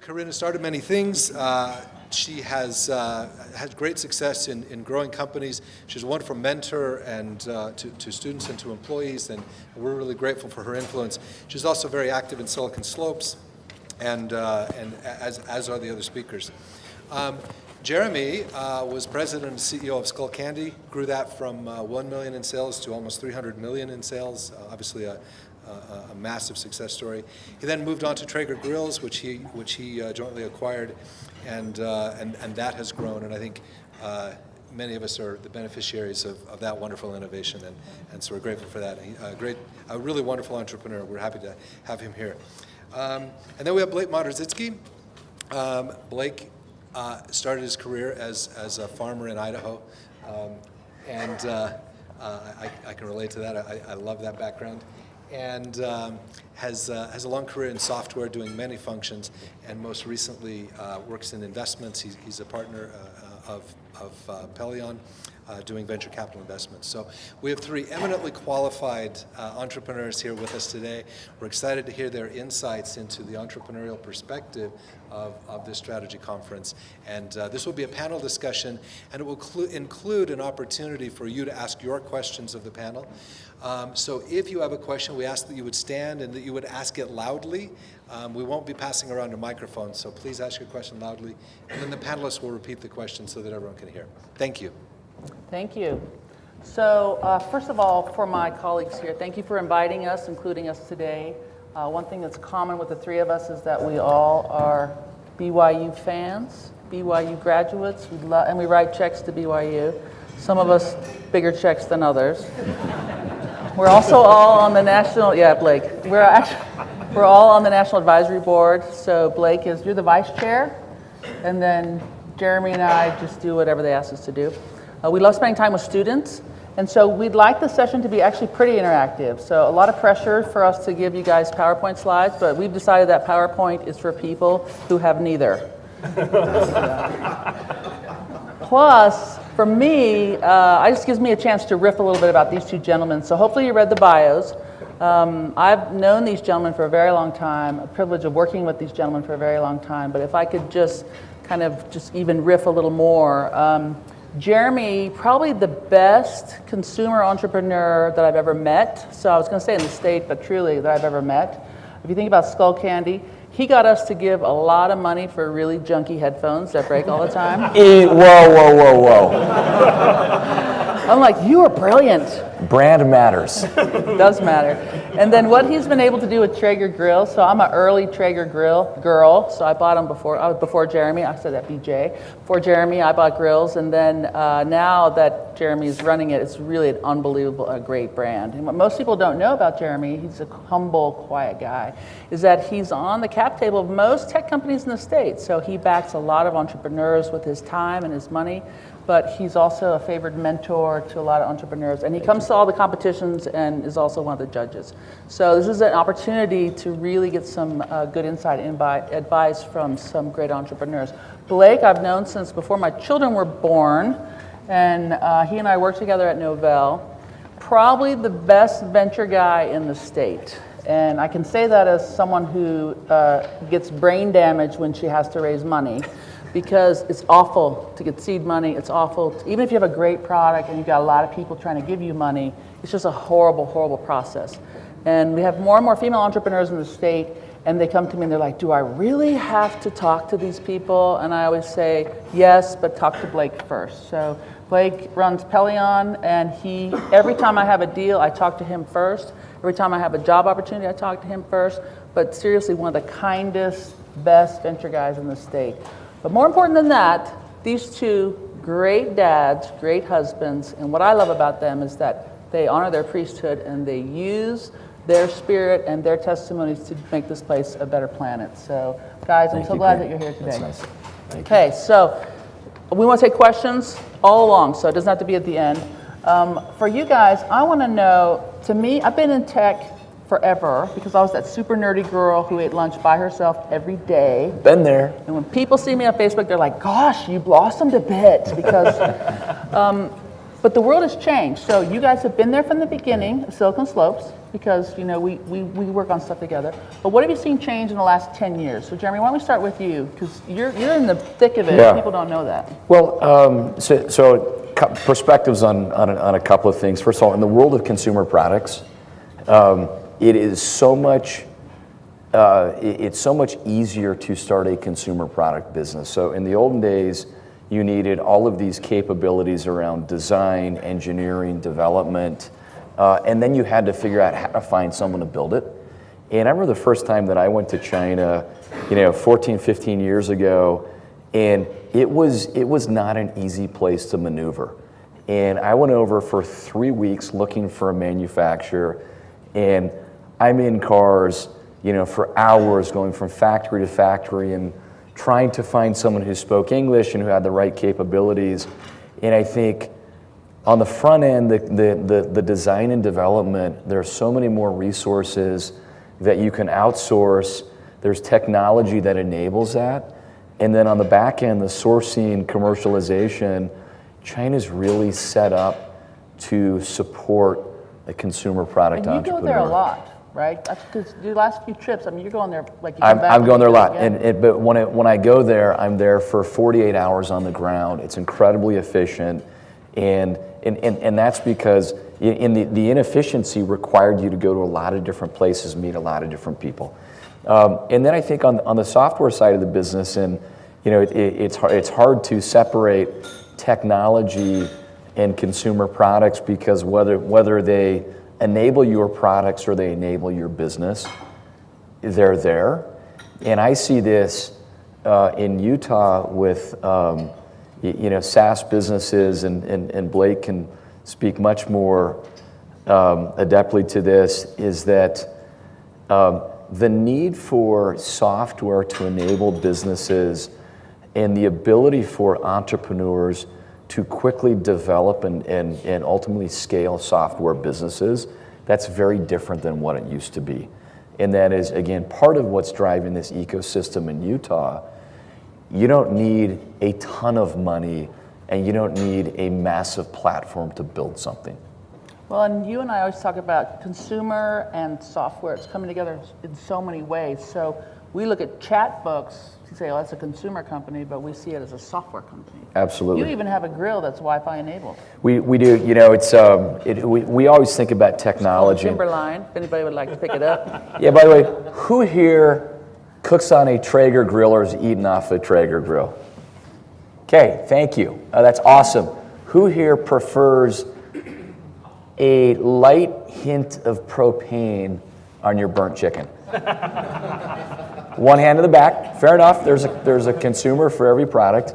Carine has started many things. She has had great success in growing companies. She's a wonderful mentor and to students and to employees, and we're really grateful for her influence. She's also very active in Silicon Slopes, and as are the other speakers. Jeremy was president and CEO of Skull Candy, grew that from 1 million in sales to almost 300 million in sales, obviously a massive success story. He then moved on to Traeger grills, which he jointly acquired, and that has grown. And I think many of us are the beneficiaries of that wonderful innovation, and so we're grateful for that. A really wonderful entrepreneur. We're happy to have him here. And then we have Blake Modersitzki. Blake started his career as a farmer in Idaho, and I can relate to that. I love that background. And has a long career in software, doing many functions, and most recently works in investments. He's a partner of Pelion, doing venture capital investments. So we have three eminently qualified entrepreneurs here with us today. We're excited to hear their insights into the entrepreneurial perspective of this strategy conference. And this will be a panel discussion, and it will include an opportunity for you to ask your questions of the panel. So if you have a question, we ask that you would stand and that you would ask it loudly. We won't be passing around a microphone, so please ask your question loudly. And then the panelists will repeat the question so that everyone can hear. Thank you. Thank you. So first of all, for my colleagues here, thank you for inviting us, including us today. One thing that's common with the three of us is that we all are BYU fans, BYU graduates, and we write checks to BYU. Some of us bigger checks than others. We're also all on the national, Blake. We're all on the National Advisory Board. So Blake you're the vice chair, and then Jeremy and I just do whatever they ask us to do. We love spending time with students, and so we'd like the session to be actually pretty interactive. So a lot of pressure for us to give you guys PowerPoint slides, but we've decided that PowerPoint is for people who have neither. Plus, for me, it just gives me a chance to riff a little bit about these two gentlemen. So hopefully you read the bios. I've known these gentlemen for a very long time, a privilege of working with these gentlemen for a very long time, but if I could just even riff a little more. Jeremy, probably the best consumer entrepreneur that I've ever met. So I was going to say in the state, but truly that I've ever met. If you think about Skull Candy, he got us to give a lot of money for really junky headphones that break all the time. Whoa. I'm like, you are brilliant. Brand matters. It does matter. And then what he's been able to do with Traeger grills. So I'm an early Traeger grill girl. So I bought them before Jeremy. I said that BJ. Before Jeremy, I bought grills. And then now that Jeremy's running it, it's really an unbelievable, great brand. And what most people don't know about Jeremy, he's a humble, quiet guy, is that he's on the cap table of most tech companies in the States. So he backs a lot of entrepreneurs with his time and his money. But he's also a favored mentor to a lot of entrepreneurs. And he comes to all the competitions and is also one of the judges. So this is an opportunity to really get some good insight and advice from some great entrepreneurs. Blake, I've known since before my children were born. And he and I worked together at Novell. Probably the best venture guy in the state. And I can say that as someone who gets brain damage when she has to raise money. Because it's awful to get seed money. It's awful, even if you have a great product and you've got a lot of people trying to give you money, it's just a horrible, horrible process. And we have more and more female entrepreneurs in the state, and they come to me and they're like, do I really have to talk to these people? And I always say, yes, but talk to Blake first. So Blake runs Pelion, and every time I have a deal, I talk to him first. Every time I have a job opportunity, I talk to him first. But seriously, one of the kindest, best venture guys in the state. But more important than that, these two great dads, great husbands, and what I love about them is that they honor their priesthood and they use their spirit and their testimonies to make this place a better planet. So, guys, I'm so glad that you're here today. That's nice. Okay, so we want to take questions all along, so it doesn't have to be at the end. For you guys, I want to know, to me, I've been in tech forever because I was that super nerdy girl who ate lunch by herself every day. Been there. And when people see me on Facebook, they're like, gosh, you blossomed a bit. Because, But the world has changed. So you guys have been there from the beginning, Silicon Slopes, because we work on stuff together. But what have you seen change in the last 10 years? So Jeremy, why don't we start with you? Because you're in the thick of it. Yeah. People don't know that. Well, so perspectives on a couple of things. First of all, in the world of consumer products, it is so much. It's so much easier to start a consumer product business. So in the olden days, you needed all of these capabilities around design, engineering, development, and then you had to figure out how to find someone to build it. And I remember the first time that I went to China, 14, 15 years ago, and it was not an easy place to maneuver. And I went over for 3 weeks looking for a manufacturer, and I'm in cars, for hours going from factory to factory and trying to find someone who spoke English and who had the right capabilities. And I think on the front end, the design and development, there are so many more resources that you can outsource. There's technology that enables that. And then on the back end, the sourcing, commercialization, China's really set up to support a consumer product And you entrepreneur. go there a lot, right? Because your last few trips, you're going there like you come back. I'm going there a lot, again. but when I go there, I'm there for 48 hours on the ground. It's incredibly efficient, and that's because the inefficiency required you to go to a lot of different places, meet a lot of different people. And then I think on the software side of the business, and it's hard to separate technology and consumer products, because whether they enable your products or they enable your business, they're there. And I see this in Utah with SaaS businesses, and Blake can speak much more adeptly to this, is that the need for software to enable businesses and the ability for entrepreneurs to quickly develop and ultimately scale software businesses, that's very different than what it used to be. And that is, again, part of what's driving this ecosystem in Utah. You don't need a ton of money, and you don't need a massive platform to build something. Well, and you and I always talk about consumer and software. It's coming together in so many ways. So we look at chat books to say, oh, that's a consumer company, but we see it as a software company. Absolutely. You even have a grill that's Wi-Fi enabled. We do. We always think about technology. Timberline, if anybody would like to pick it up. Yeah, by the way, who here cooks on a Traeger grill or is eating off a Traeger grill? Okay, thank you. That's awesome. Who here prefers a light hint of propane on your burnt chicken? One hand in the back. Fair enough. There's a consumer for every product.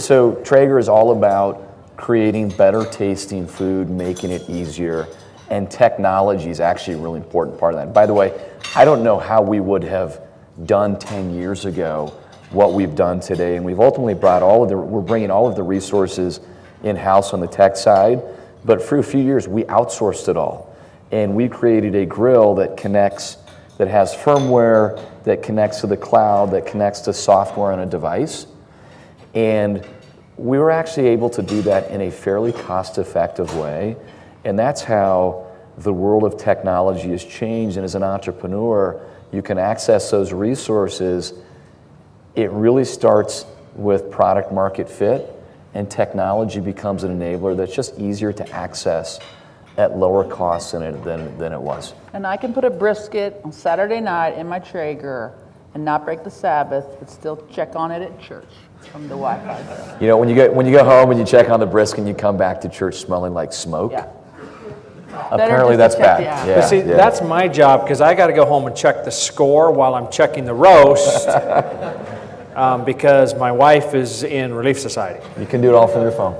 So Traeger is all about creating better tasting food, making it easier, and technology is actually a really important part of that. By the way, I don't know how we would have done 10 years ago what we've done today, and we've ultimately we're bringing all of the resources in-house on the tech side, but for a few years we outsourced it all. And we created a grill that has firmware, that connects to the cloud, that connects to software on a device. And we were actually able to do that in a fairly cost-effective way. And that's how the world of technology has changed. And as an entrepreneur, you can access those resources. It really starts with product market fit, and technology becomes an enabler that's just easier to access at lower costs than it was. And I can put a brisket on Saturday night in my Traeger and not break the Sabbath, but still check on it at church from the Wi-Fi. When you go home and you check on the brisket and you come back to church smelling like smoke. Yeah. Apparently that's bad. Yeah. But see, that's my job, because I got to go home and check the score while I'm checking the roast, because my wife is in Relief Society. You can do it all from your phone.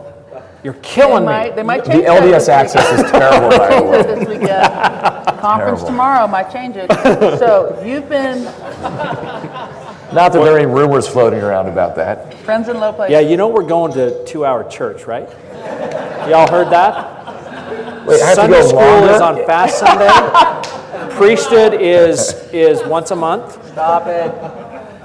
You're killing me. They might The change that LDS access is terrible, by the way. this weekend. Conference Terrible. tomorrow might change it. So you've been Not that there are any rumors floating around about that. friends in low places. Yeah, we're going to 2-hour church, right? Y'all heard that? Wait, I have to Sunday go school longer? is on Fast Sunday. Priesthood is once a month. Stop it.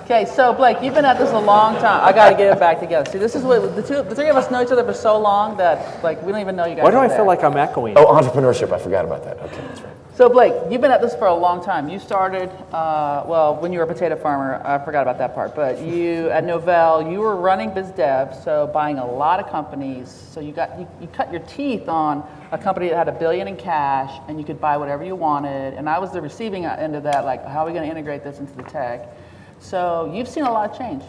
Okay, so Blake, you've been at this a long time. I got to get it back together. See, this is what the three of us know each other for so long that like we don't even know you guys. Why do are I there. feel like I'm echoing? Oh, entrepreneurship. I forgot about that. Okay, that's right. So Blake, you've been at this for a long time. You started, well, when you were a potato farmer. I forgot about that part. But you at Novell, you were running biz dev, so buying a lot of companies. So you cut your teeth on a company that had $1 billion in cash, and you could buy whatever you wanted. And I was the receiving end of that. Like, how are we going to integrate this into the tech? So you've seen a lot of change.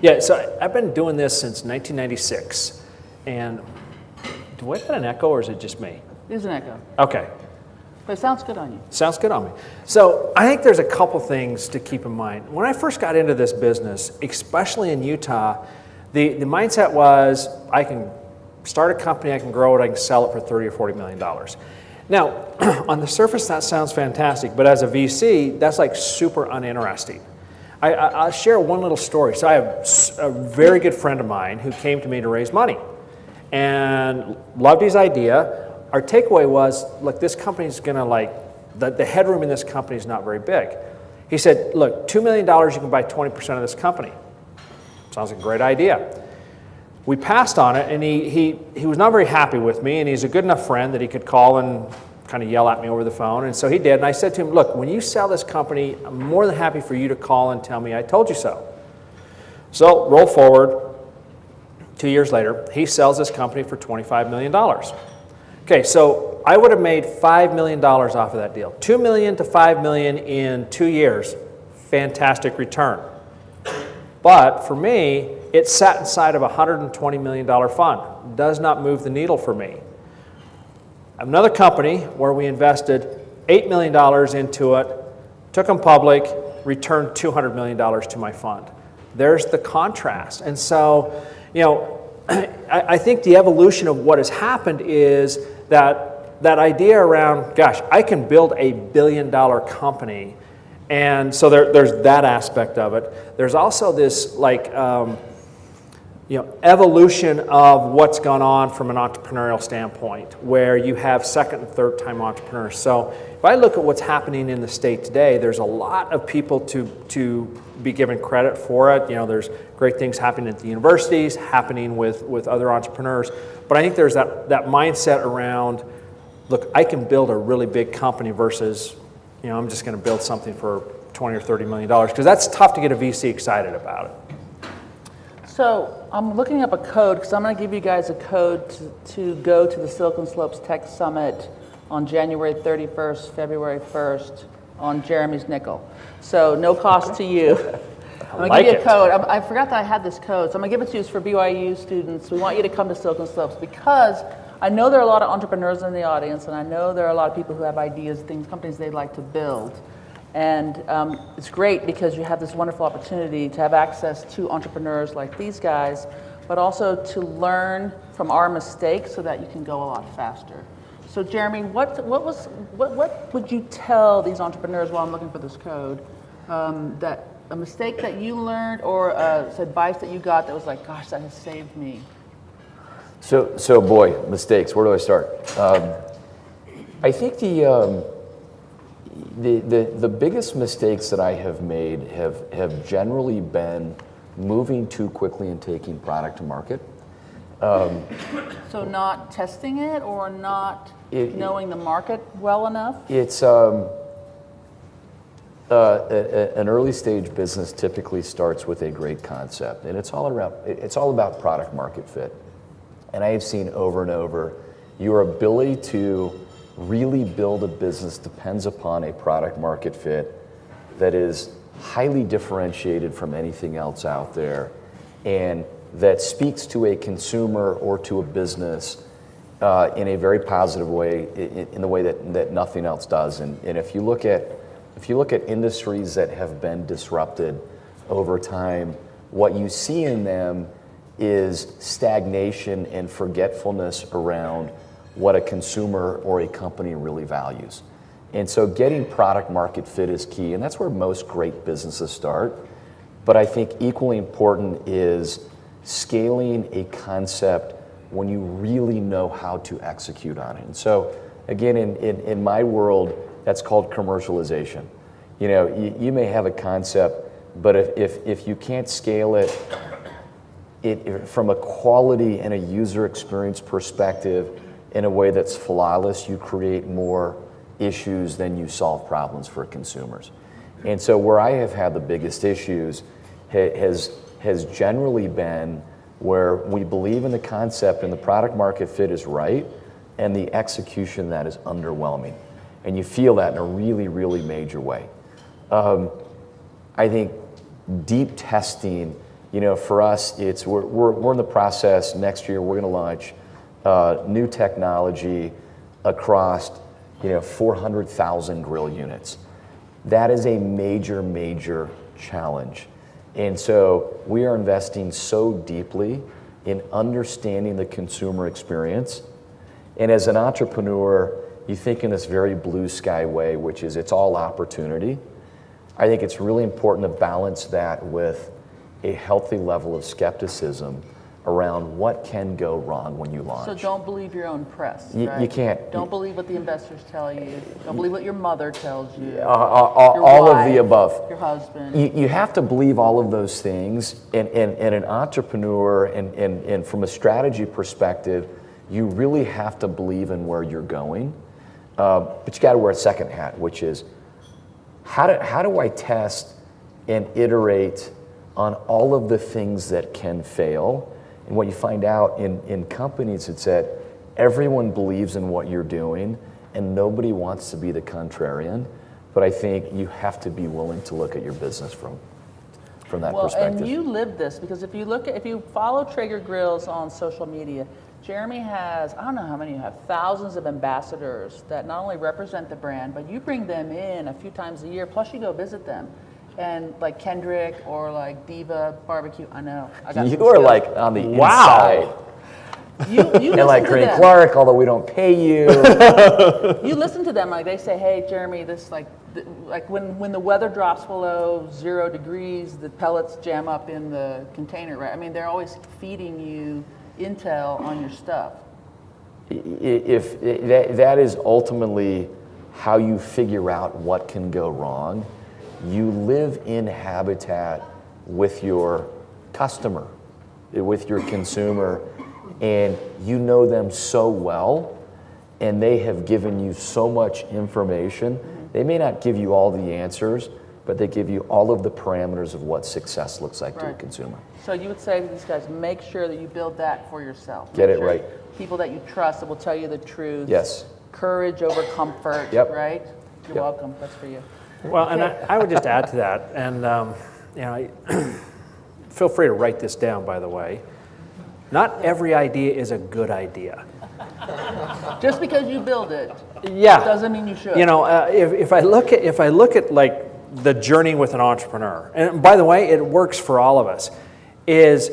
Yeah, so I've been doing this since 1996. And do I get an echo or is it just me? There's an echo. Okay. But it sounds good on you. Sounds good on me. So I think there's a couple things to keep in mind. When I first got into this business, especially in Utah, the mindset was I can start a company, I can grow it, I can sell it for $30 or $40 million. Now, on the surface, that sounds fantastic, but as a VC, that's like super uninteresting. I'll share one little story. So I have a very good friend of mine who came to me to raise money and loved his idea. Our takeaway was, look, this company's going to the headroom in this company is not very big. He said, look, $2 million, you can buy 20% of this company. Sounds like a great idea. We passed on it, and he was not very happy with me, and he's a good enough friend that he could call and kind of yell at me over the phone, and so he did, and I said to him, look, when you sell this company, I'm more than happy for you to call and tell me I told you so. So roll forward, 2 years later, he sells this company for $25 million. Okay, so I would have made $5 million off of that deal. $2 million to $5 million in 2 years, fantastic return. But for me, it sat inside of a $120 million fund. Does not move the needle for me. Another company where we invested $8 million into it, took them public, returned $200 million to my fund. There's the contrast. And so, I think the evolution of what has happened is that idea around, gosh, I can build a $1 billion company. And so there's that aspect of it. There's also this evolution of what's gone on from an entrepreneurial standpoint, where you have second and third time entrepreneurs. So if I look at what's happening in the state today, there's a lot of people to be given credit for it. There's great things happening at the universities, happening with other entrepreneurs. But I think there's that mindset around, look, I can build a really big company versus, I'm just going to build something for $20 or $30 million, because that's tough to get a VC excited about it. So I'm looking up a code because I'm going to give you guys a code to go to the Silicon Slopes Tech Summit on January 31st, February 1st on Jeremy's nickel. So no cost to you. I'm going to give you a code. I forgot that I had this code, so I'm going to give it to you. It's for BYU students. We want you to come to Silicon Slopes because I know there are a lot of entrepreneurs in the audience, and I know there are a lot of people who have ideas, companies they'd like to build. And it's great because you have this wonderful opportunity to have access to entrepreneurs like these guys, but also to learn from our mistakes so that you can go a lot faster. So Jeremy, what would you tell these entrepreneurs while I'm looking for this code, that a mistake that you learned or advice that you got that was like, gosh, that has saved me? So boy, mistakes. Where do I start? I think the biggest mistakes that I have made have generally been moving too quickly and taking product to market. So not testing it or not knowing the market well enough? It's an early stage business typically starts with a great concept, and it's all about product market fit. And I have seen over and over, your ability to really build a business depends upon a product market fit that is highly differentiated from anything else out there, and that speaks to a consumer or to a business in a very positive way, in the way that nothing else does. And if you look at industries that have been disrupted over time, what you see in them is stagnation and forgetfulness around what a consumer or a company really values. And so getting product market fit is key, and that's where most great businesses start. But I think equally important is scaling a concept when you really know how to execute on it. And so again, in my world, that's called commercialization. You may have a concept but if you can't scale it, from a quality and a user experience perspective in a way that's flawless, you create more issues than you solve problems for consumers. And so where I have had the biggest issues has generally been where we believe in the concept and the product market fit is right, and the execution that is underwhelming. And you feel that in a really, really major way. I think deep testing, for us, we're in the process. Next year, we're going to launch new technology across 400,000 grill units. That is a major, major challenge. And so we are investing so deeply in understanding the consumer experience. And as an entrepreneur, you think in this very blue sky way, which is it's all opportunity. I think it's really important to balance that with a healthy level of skepticism around what can go wrong when you launch. So don't believe your own press, right? You can't. Don't believe what the investors tell you. Don't believe what your mother tells you. All wife, of the above. Your husband. You have to believe all of those things. And an entrepreneur, and from a strategy perspective, you really have to believe in where you're going. But you got to wear a second hat, which is how do I test and iterate on all of the things that can fail? And what you find out in companies, it's that everyone believes in what you're doing and nobody wants to be the contrarian. But I think you have to be willing to look at your business from that perspective. And you live this, because if you follow Traeger Grills on social media, Jeremy has, I don't know how many you have, thousands of ambassadors that not only represent the brand, but you bring them in a few times a year, plus you go visit them. And like Kendrick or like Diva Barbecue, I know. You are like on the inside. You and like Carine Clark, although we don't pay you. You listen to them, like they say, hey, Jeremy, this like when the weather drops below 0 degrees, the pellets jam up in the container, right? I mean, they're always feeding you intel on your stuff. If that is ultimately how you figure out what can go wrong. You live in habitat with your customer, with your consumer, and you know them so well, and they have given you so much information. They may not give you all the answers, but they give you all of the parameters of what success looks like to a consumer. So you would say to these guys, make sure that you build that for yourself. Get it right. People that you trust that will tell you the truth. Yes. Courage over comfort, right? You're welcome. That's for you. Well, and I would just add to that, and feel free to write this down, by the way. Not every idea is a good idea. Just because you build it, doesn't mean you should. If I look at like the journey with an entrepreneur, and by the way, it works for all of us, is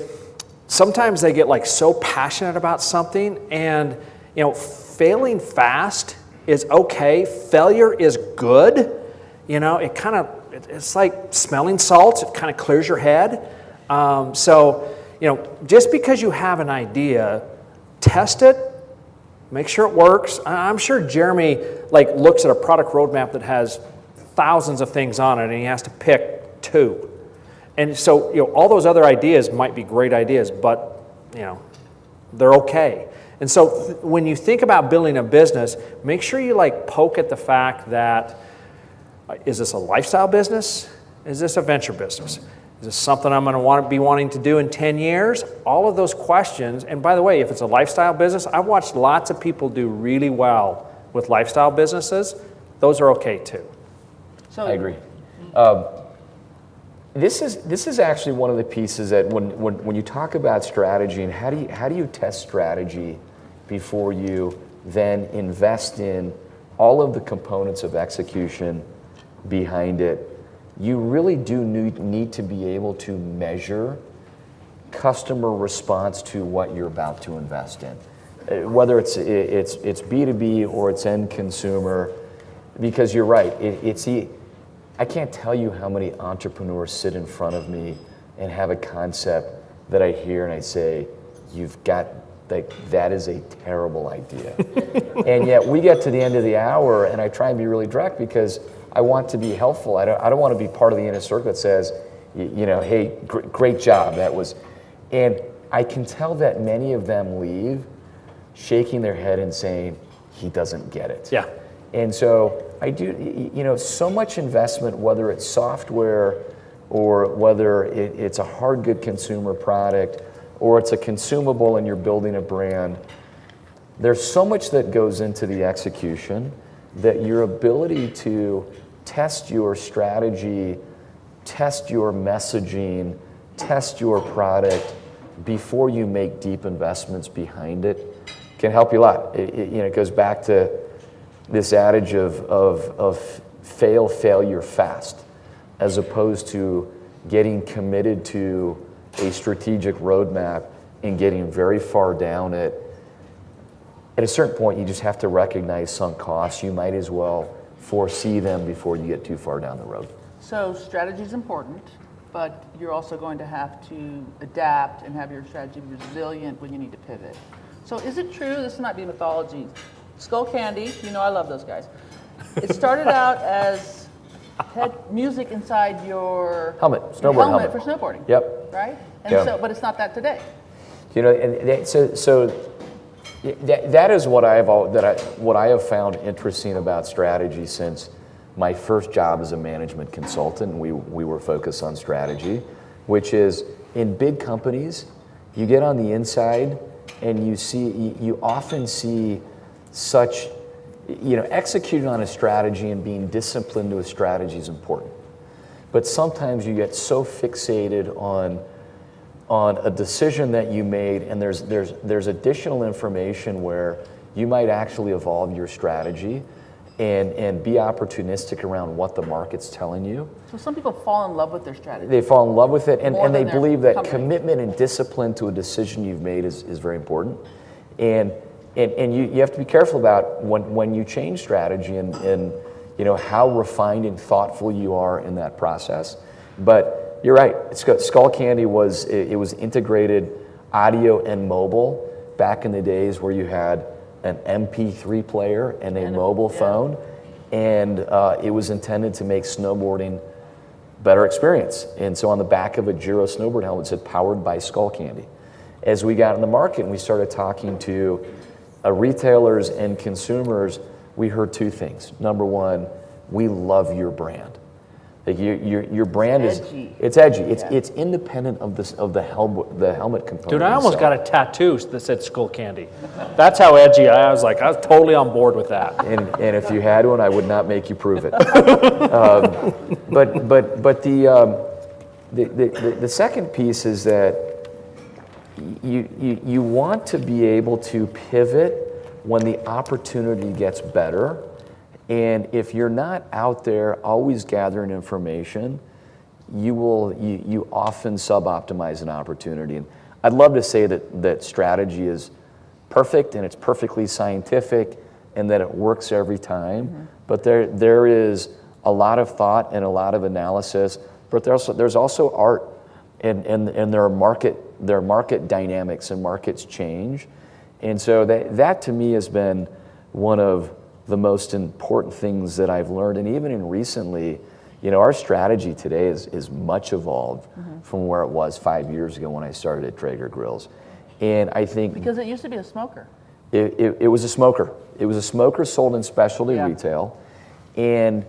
sometimes they get like so passionate about something, and failing fast is okay. Failure is good. It's like smelling salts. It kind of clears your head. Just because you have an idea, test it, make sure it works. I'm sure Jeremy looks at a product roadmap that has thousands of things on it, and he has to pick 2. And so, all those other ideas might be great ideas, but they're okay. And so, when you think about building a business, make sure you poke at the fact that. Is this a lifestyle business? Is this a venture business? Is this something I'm going to be wanting to do in 10 years? All of those questions. And by the way, if it's a lifestyle business, I've watched lots of people do really well with lifestyle businesses. Those are okay too. I agree. This is actually one of the pieces that when you talk about strategy and how do you test strategy before you then invest in all of the components of execution behind it, you really do need to be able to measure customer response to what you're about to invest in, whether it's B2B or it's end consumer, because you're right. I can't tell you how many entrepreneurs sit in front of me and have a concept that I hear and I say, that is a terrible idea. And yet we get to the end of the hour and I try and be really direct because I want to be helpful. I don't want to be part of the inner circle that says, hey, great job. That was, and I can tell that many of them leave shaking their head and saying, he doesn't get it. Yeah. And so I do, so much investment, whether it's software or whether it's a hard good consumer product or it's a consumable and you're building a brand, there's so much that goes into the execution that your ability to test your strategy, test your messaging, test your product before you make deep investments behind it can help you a lot. It goes back to this adage of fail, failure fast, as opposed to getting committed to a strategic roadmap and getting very far down it. At a certain point, you just have to recognize sunk costs. You might as well foresee them before you get too far down the road. So strategy is important, but you're also going to have to adapt and have your strategy resilient when you need to pivot. So is it true, this might be mythology, Skull Candy, I love those guys. It started out as music inside your helmet for snowboarding. Yep. Right? And Yep. so, but it's not that today. That is what I have found interesting about strategy since my first job as a management consultant. We were focused on strategy, which is in big companies, you get on the inside and you often see such, executing on a strategy and being disciplined to a strategy is important. But sometimes you get so fixated on a decision that you made, and there's additional information where you might actually evolve your strategy and be opportunistic around what the market's telling you. So some people fall in love with their strategy. They fall in love with it, and they believe that company. Commitment and discipline to a decision you've made is very important. And you have to be careful about when you change strategy and how refined and thoughtful you are in that process. But you're right. Skull Candy was integrated audio and mobile back in the days where you had an MP3 player and a mobile phone, and it was intended to make snowboarding better experience. And so on the back of a Giro snowboard helmet it said "Powered by Skull Candy." As we got in the market and we started talking to retailers and consumers, we heard two things. Number one, we love your brand. Like your brand it's edgy. It's independent of the helmet component. Dude, I almost got a tattoo that said Skull Candy. That's how edgy I was. I was totally on board with that. And if you had one, I would not make you prove it. But the second piece is that you want to be able to pivot when the opportunity gets better. And if you're not out there always gathering information, you often sub-optimize an opportunity. And I'd love to say that strategy is perfect and it's perfectly scientific and that it works every time. Mm-hmm. But there is a lot of thought and a lot of analysis. But there's also art, and there are market dynamics and markets change. And so that to me has been one of the most important things that I've learned. And even in recently, our strategy today is much evolved from where it was 5 years ago when I started at Traeger Grills. And I think because it used to be a smoker. It was a smoker. It was a smoker sold in specialty retail. And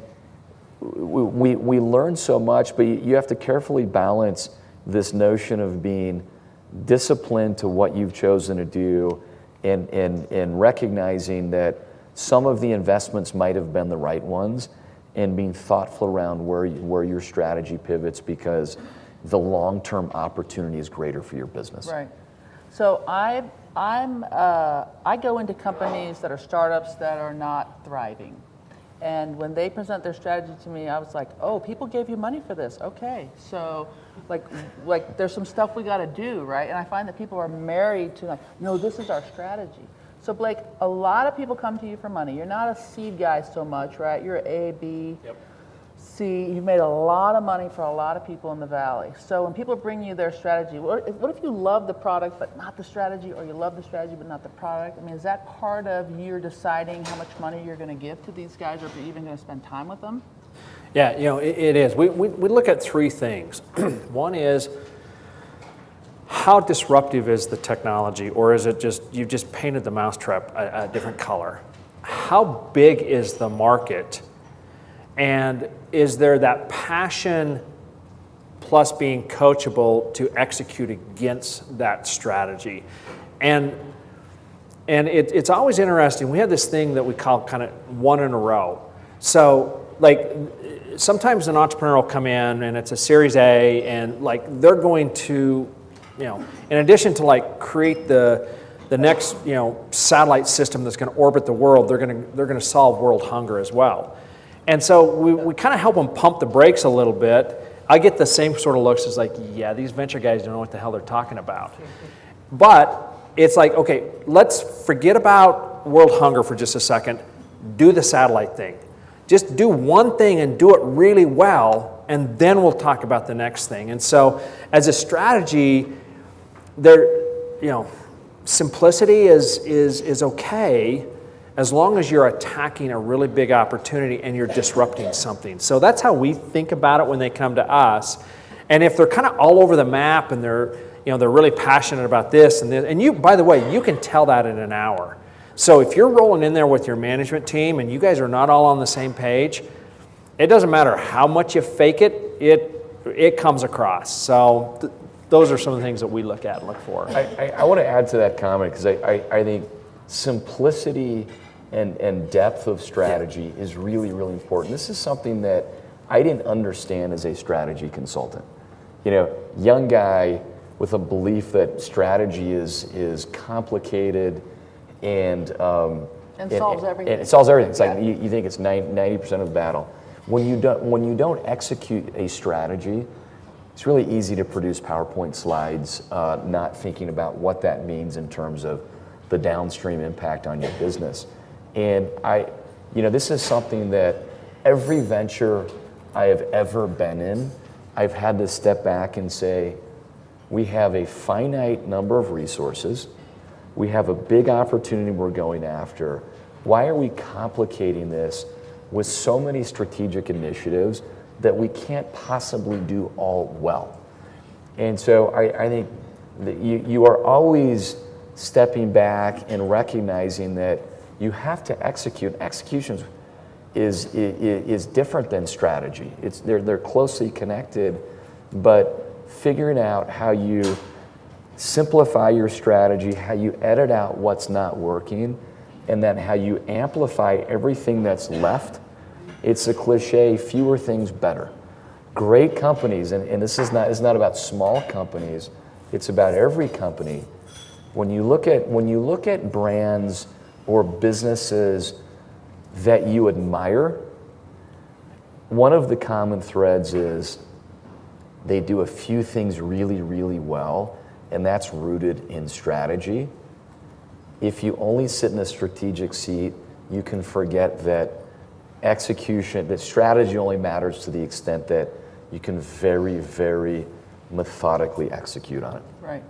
we learned so much, but you have to carefully balance this notion of being disciplined to what you've chosen to do and recognizing that some of the investments might have been the right ones, and being thoughtful around where your strategy pivots because the long-term opportunity is greater for your business. Right. So I go into companies that are startups that are not thriving. And when they present their strategy to me, I was like, oh, people gave you money for this. Okay. So like there's some stuff we got to do, right? And I find that people are married to no, this is our strategy. So Blake, a lot of people come to you for money. You're not a seed guy so much, right? You're A, B, C. You've made a lot of money for a lot of people in the Valley. So when people bring you their strategy, what if you love the product but not the strategy, or you love the strategy but not the product? I mean, is that part of you deciding how much money you're going to give to these guys, or if you're even going to spend time with them? Yeah, it is. We look at three things. One is, how disruptive is the technology, or is it just you've just painted the mousetrap a different color? How big is the market, and is there that passion plus being coachable to execute against that strategy? And it's always interesting. We have this thing that we call kind of one in a row. So like sometimes an entrepreneur will come in and it's a Series A, and like they're going to, in addition to like create the next satellite system that's going to orbit the world, they're going to solve world hunger as well. And so we kind of help them pump the brakes a little bit. I get the same sort of looks as like, yeah, these venture guys don't know what the hell they're talking about. But it's like, okay, let's forget about world hunger for just a second. Do the satellite thing. Just do one thing and do it really well, and then we'll talk about the next thing. And so as a strategy, simplicity is okay as long as you're attacking a really big opportunity and you're disrupting something. So that's how we think about it when they come to us. And if they're kind of all over the map and they're really passionate about this and this, and you, by the way, you can tell that in an hour. So if you're rolling in there with your management team and you guys are not all on the same page, it doesn't matter how much you fake it, it comes across. So those are some of the things that we look at and look for. I want to add to that comment because I think simplicity and depth of strategy is really, really important. This is something that I didn't understand as a strategy consultant. Young guy with a belief that strategy is complicated and solves everything. It solves everything. It's like you think it's 90% of the battle. When you don't execute a strategy, it's really easy to produce PowerPoint slides, not thinking about what that means in terms of the downstream impact on your business. And this is something that every venture I have ever been in, I've had to step back and say, we have a finite number of resources. We have a big opportunity we're going after. Why are we complicating this with so many strategic initiatives that we can't possibly do all well? And so I think that you are always stepping back and recognizing that you have to execute. Execution is different than strategy. They're closely connected, but figuring out how you simplify your strategy, how you edit out what's not working, and then how you amplify everything that's left. It's a cliche, fewer things better. Great companies, and this is not about small companies, it's about every company. When you look at brands or businesses that you admire, one of the common threads is they do a few things really, really well, and that's rooted in strategy. If you only sit in a strategic seat, you can forget that that strategy only matters to the extent that you can very, very methodically execute on it. Right.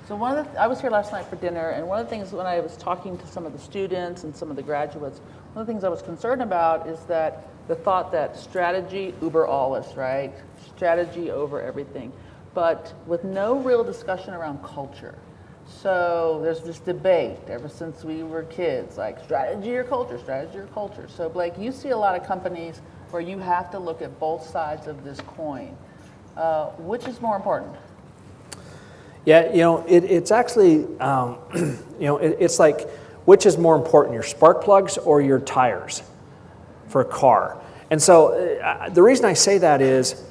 So I was here last night for dinner, and one of the things when I was talking to some of the students and some of the graduates, one of the things I was concerned about is that the thought that strategy uber alles, right? Strategy over everything, but with no real discussion around culture. So there's this debate ever since we were kids, like strategy or culture, strategy or culture. So Blake, you see a lot of companies where you have to look at both sides of this coin. Which is more important? Yeah, it's actually, it's like, which is more important, your spark plugs or your tires for a car? And so the reason I say that is,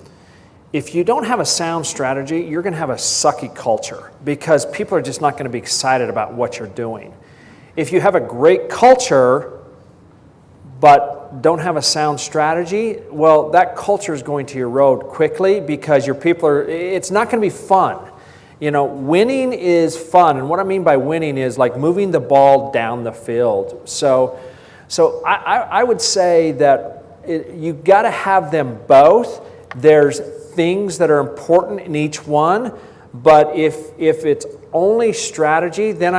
if you don't have a sound strategy, you're going to have a sucky culture because people are just not going to be excited about what you're doing. If you have a great culture but don't have a sound strategy, well, that culture is going to erode quickly because your people it's not going to be fun. Winning is fun, and what I mean by winning is like moving the ball down the field. So I would say that you got to have them both. There's things that are important in each one, but if it's only strategy, then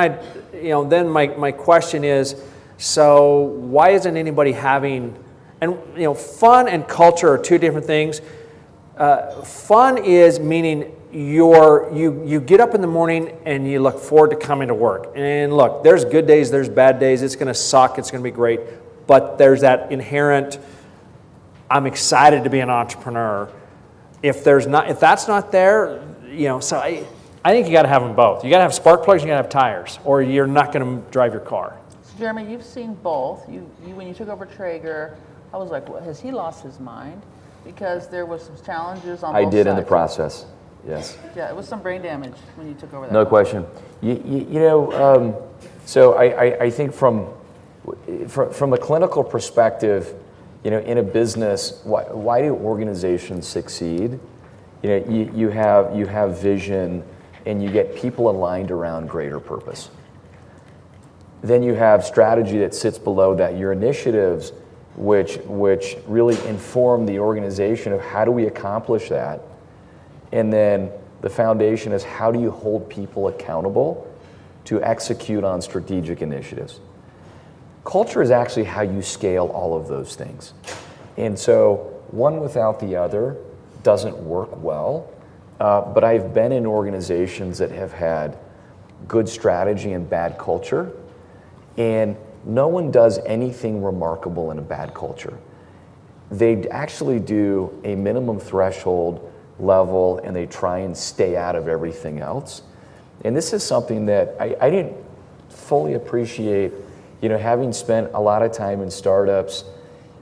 then my question is, so why isn't anybody having And fun and culture are two different things. Fun is meaning you get up in the morning and you look forward to coming to work. And look, there's good days, there's bad days. It's going to suck. It's going to be great. But there's that inherent, I'm excited to be an entrepreneur. If that's not there, so I think you got to have them both. You got to have spark plugs, you got to have tires, or you're not going to drive your car. So Jeremy, you've seen both. You when you took over Traeger, I was like, well, has he lost his mind? Because there was some challenges on both sides. I did in the process, yes. Yeah, it was some brain damage when you took over that. No question. So I think from a clinical perspective, in a business, why do organizations succeed? You have vision, and you get people aligned around greater purpose. Then you have strategy that sits below that, your initiatives, which really inform the organization of how do we accomplish that. And then the foundation is how do you hold people accountable to execute on strategic initiatives. Culture is actually how you scale all of those things. And so one without the other doesn't work well. But I've been in organizations that have had good strategy and bad culture. And no one does anything remarkable in a bad culture. They actually do a minimum threshold level, and they try and stay out of everything else. And this is something that I didn't fully appreciate, having spent a lot of time in startups.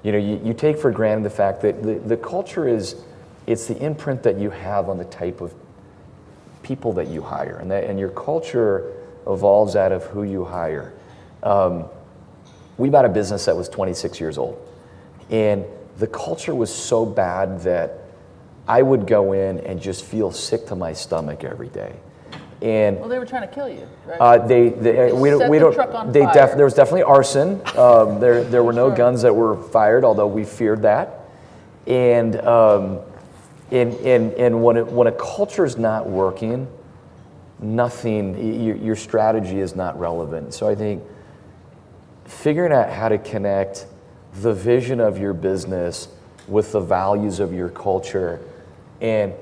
You take for granted the fact that the culture it's the imprint that you have on the type of people that you hire, and your culture evolves out of who you hire. We bought a business that was 26 years old, and the culture was so bad that I would go in and just feel sick to my stomach every day. And well, they were trying to kill you, right? There was definitely arson. There were no guns that were fired, although we feared that. And when a culture is not working, your strategy is not relevant. So I think figuring out how to connect the vision of your business with the values of your culture, and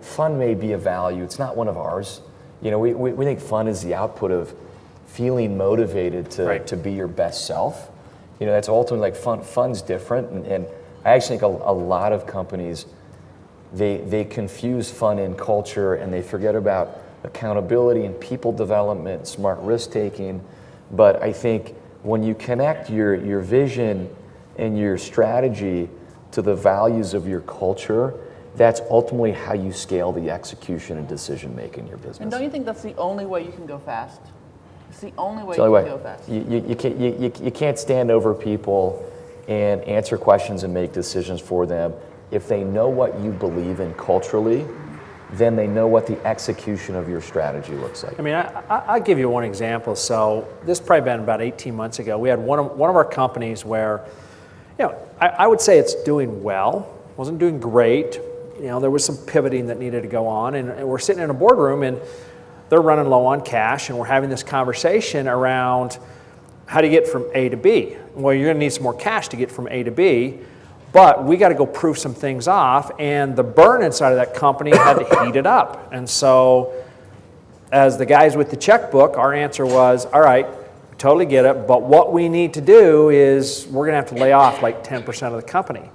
fun may be a value. It's not one of ours. We think fun is the output of feeling motivated to be your best self. That's ultimately like fun's different, and I actually think a lot of companies they confuse fun and culture, and they forget about accountability and people development, smart risk taking. But I think when you connect your vision and your strategy to the values of your culture, that's ultimately how you scale the execution and decision making in your business. And don't you think that's the only way you can go fast? It's the only way you can go fast. You can't stand over people and answer questions and make decisions for them. If they know what you believe in culturally, then they know what the execution of your strategy looks like. I mean, I'll give you one example. So this probably been about 18 months ago. We had one of our companies where, I would say it's doing well. Wasn't doing great. There was some pivoting that needed to go on, and we're sitting in a boardroom, and they're running low on cash, and we're having this conversation around how do you get from A to B? Well, you're going to need some more cash to get from A to B, but we got to go prove some things off, and the burn inside of that company had to heat it up. And so as the guys with the checkbook, our answer was, all right, totally get it, but what we need to do is we're going to have to lay off like 10% of the company.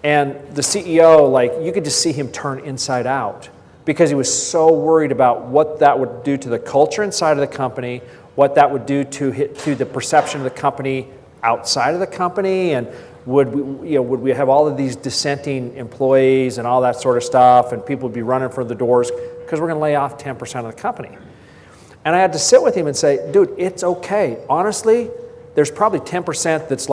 And the CEO, you could just see him turn inside out because he was so worried about what that would do to the culture inside of the company, what that would do to the perception of the company outside of the company, and would we have all of these dissenting employees and all that sort of stuff, and people would be running for the doors because we're going to lay off 10% of the company. And I had to sit with him and say, dude, it's okay. Honestly, there's probably 10% that's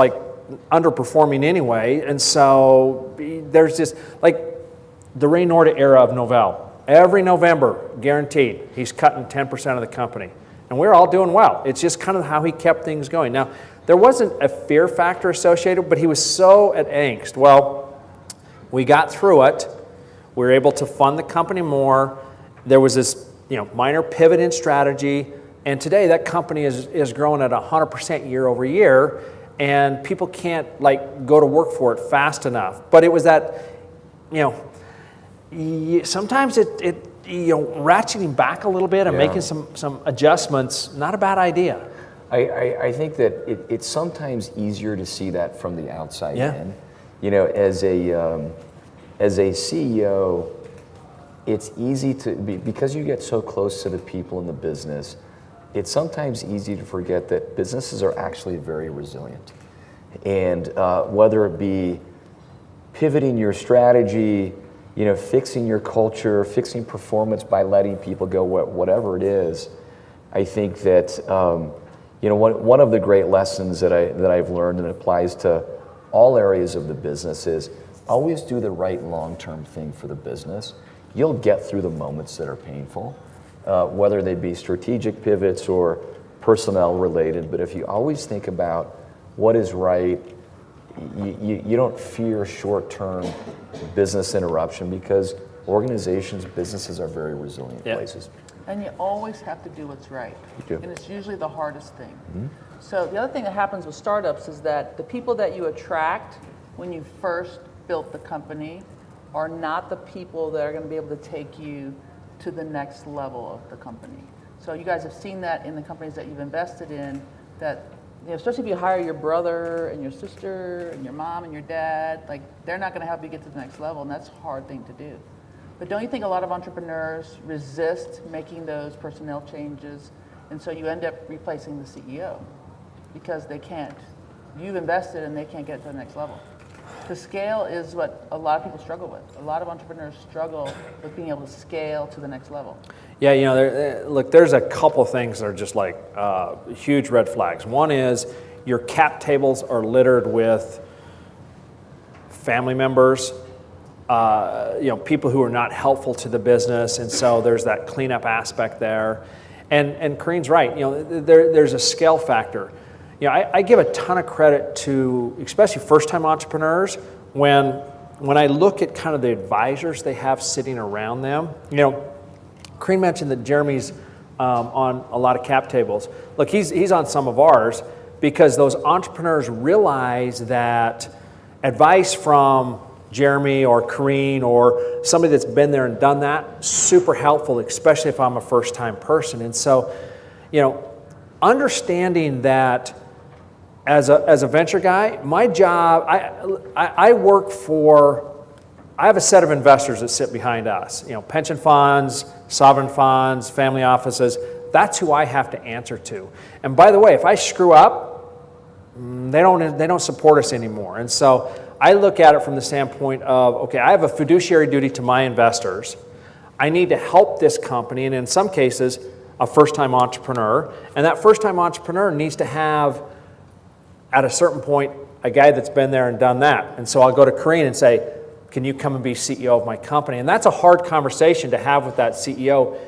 underperforming anyway, and so there's just the Ray Norda era of Novell. Every November, guaranteed, he's cutting 10% of the company. And we're all doing well. It's just kind of how he kept things going. Now, there wasn't a fear factor associated, but he was so at angst. Well, we got through it. We were able to fund the company more. There was this minor pivot in strategy, and today that company is growing at 100% year over year. and people can't like go to work for it fast enough. But it was that, sometimes it ratcheting back a little bit and making some adjustments, not a bad idea. I think that it's sometimes easier to see that from the outside in. As a CEO, it's easy to be, because you get so close to the people in the business, it's sometimes easy to forget that businesses are actually very resilient. And whether it be pivoting your strategy, fixing your culture, fixing performance by letting people go, whatever it is, I think that one of the great lessons that I've learned, and it applies to all areas of the business, is always do the right long-term thing for the business. You'll get through the moments that are painful, whether they be strategic pivots or personnel related. But if you always think about what is right, you don't fear short-term business interruption, because organizations, businesses are very resilient places. And you always have to do what's right. You do. And it's usually the hardest thing. So the other thing that happens with startups is that the people that you attract when you first built the company are not the people that are going to be able to take you to the next level of the company. So you guys have seen that in the companies that you've invested in, that especially if you hire your brother and your sister and your mom and your dad, like they're not going to help you get to the next level, and that's a hard thing to do. But don't you think a lot of entrepreneurs resist making those personnel changes, and so you end up replacing the CEO because they can't. You've invested and they can't get to the next level. The scale is what a lot of people struggle with. A lot of entrepreneurs struggle with being able to scale to the next level. Yeah, look, there's a couple things that are just like huge red flags. One is your cap tables are littered with family members, people who are not helpful to the business, and so there's that cleanup aspect there. And Carine's right. There's a scale factor. I give a ton of credit to, especially first-time entrepreneurs, when I look at kind of the advisors they have sitting around them. Carine mentioned that Jeremy's on a lot of cap tables. Look, he's on some of ours because those entrepreneurs realize that advice from Jeremy or Carine or somebody that's been there and done that, super helpful, especially if I'm a first-time person. And so, understanding that as a venture guy, my job, I work for, I have a set of investors that sit behind us, pension funds, sovereign funds, family offices. That's who I have to answer to. And by the way, if I screw up, they don't support us anymore. And so I look at it from the standpoint of, okay, I have a fiduciary duty to my investors. I need to help this company, and in some cases, a first-time entrepreneur. And that first-time entrepreneur needs to have, at a certain point, a guy that's been there and done that. And so I'll go to Carine and say, can you come and be CEO of my company? And that's a hard conversation to have with that CEO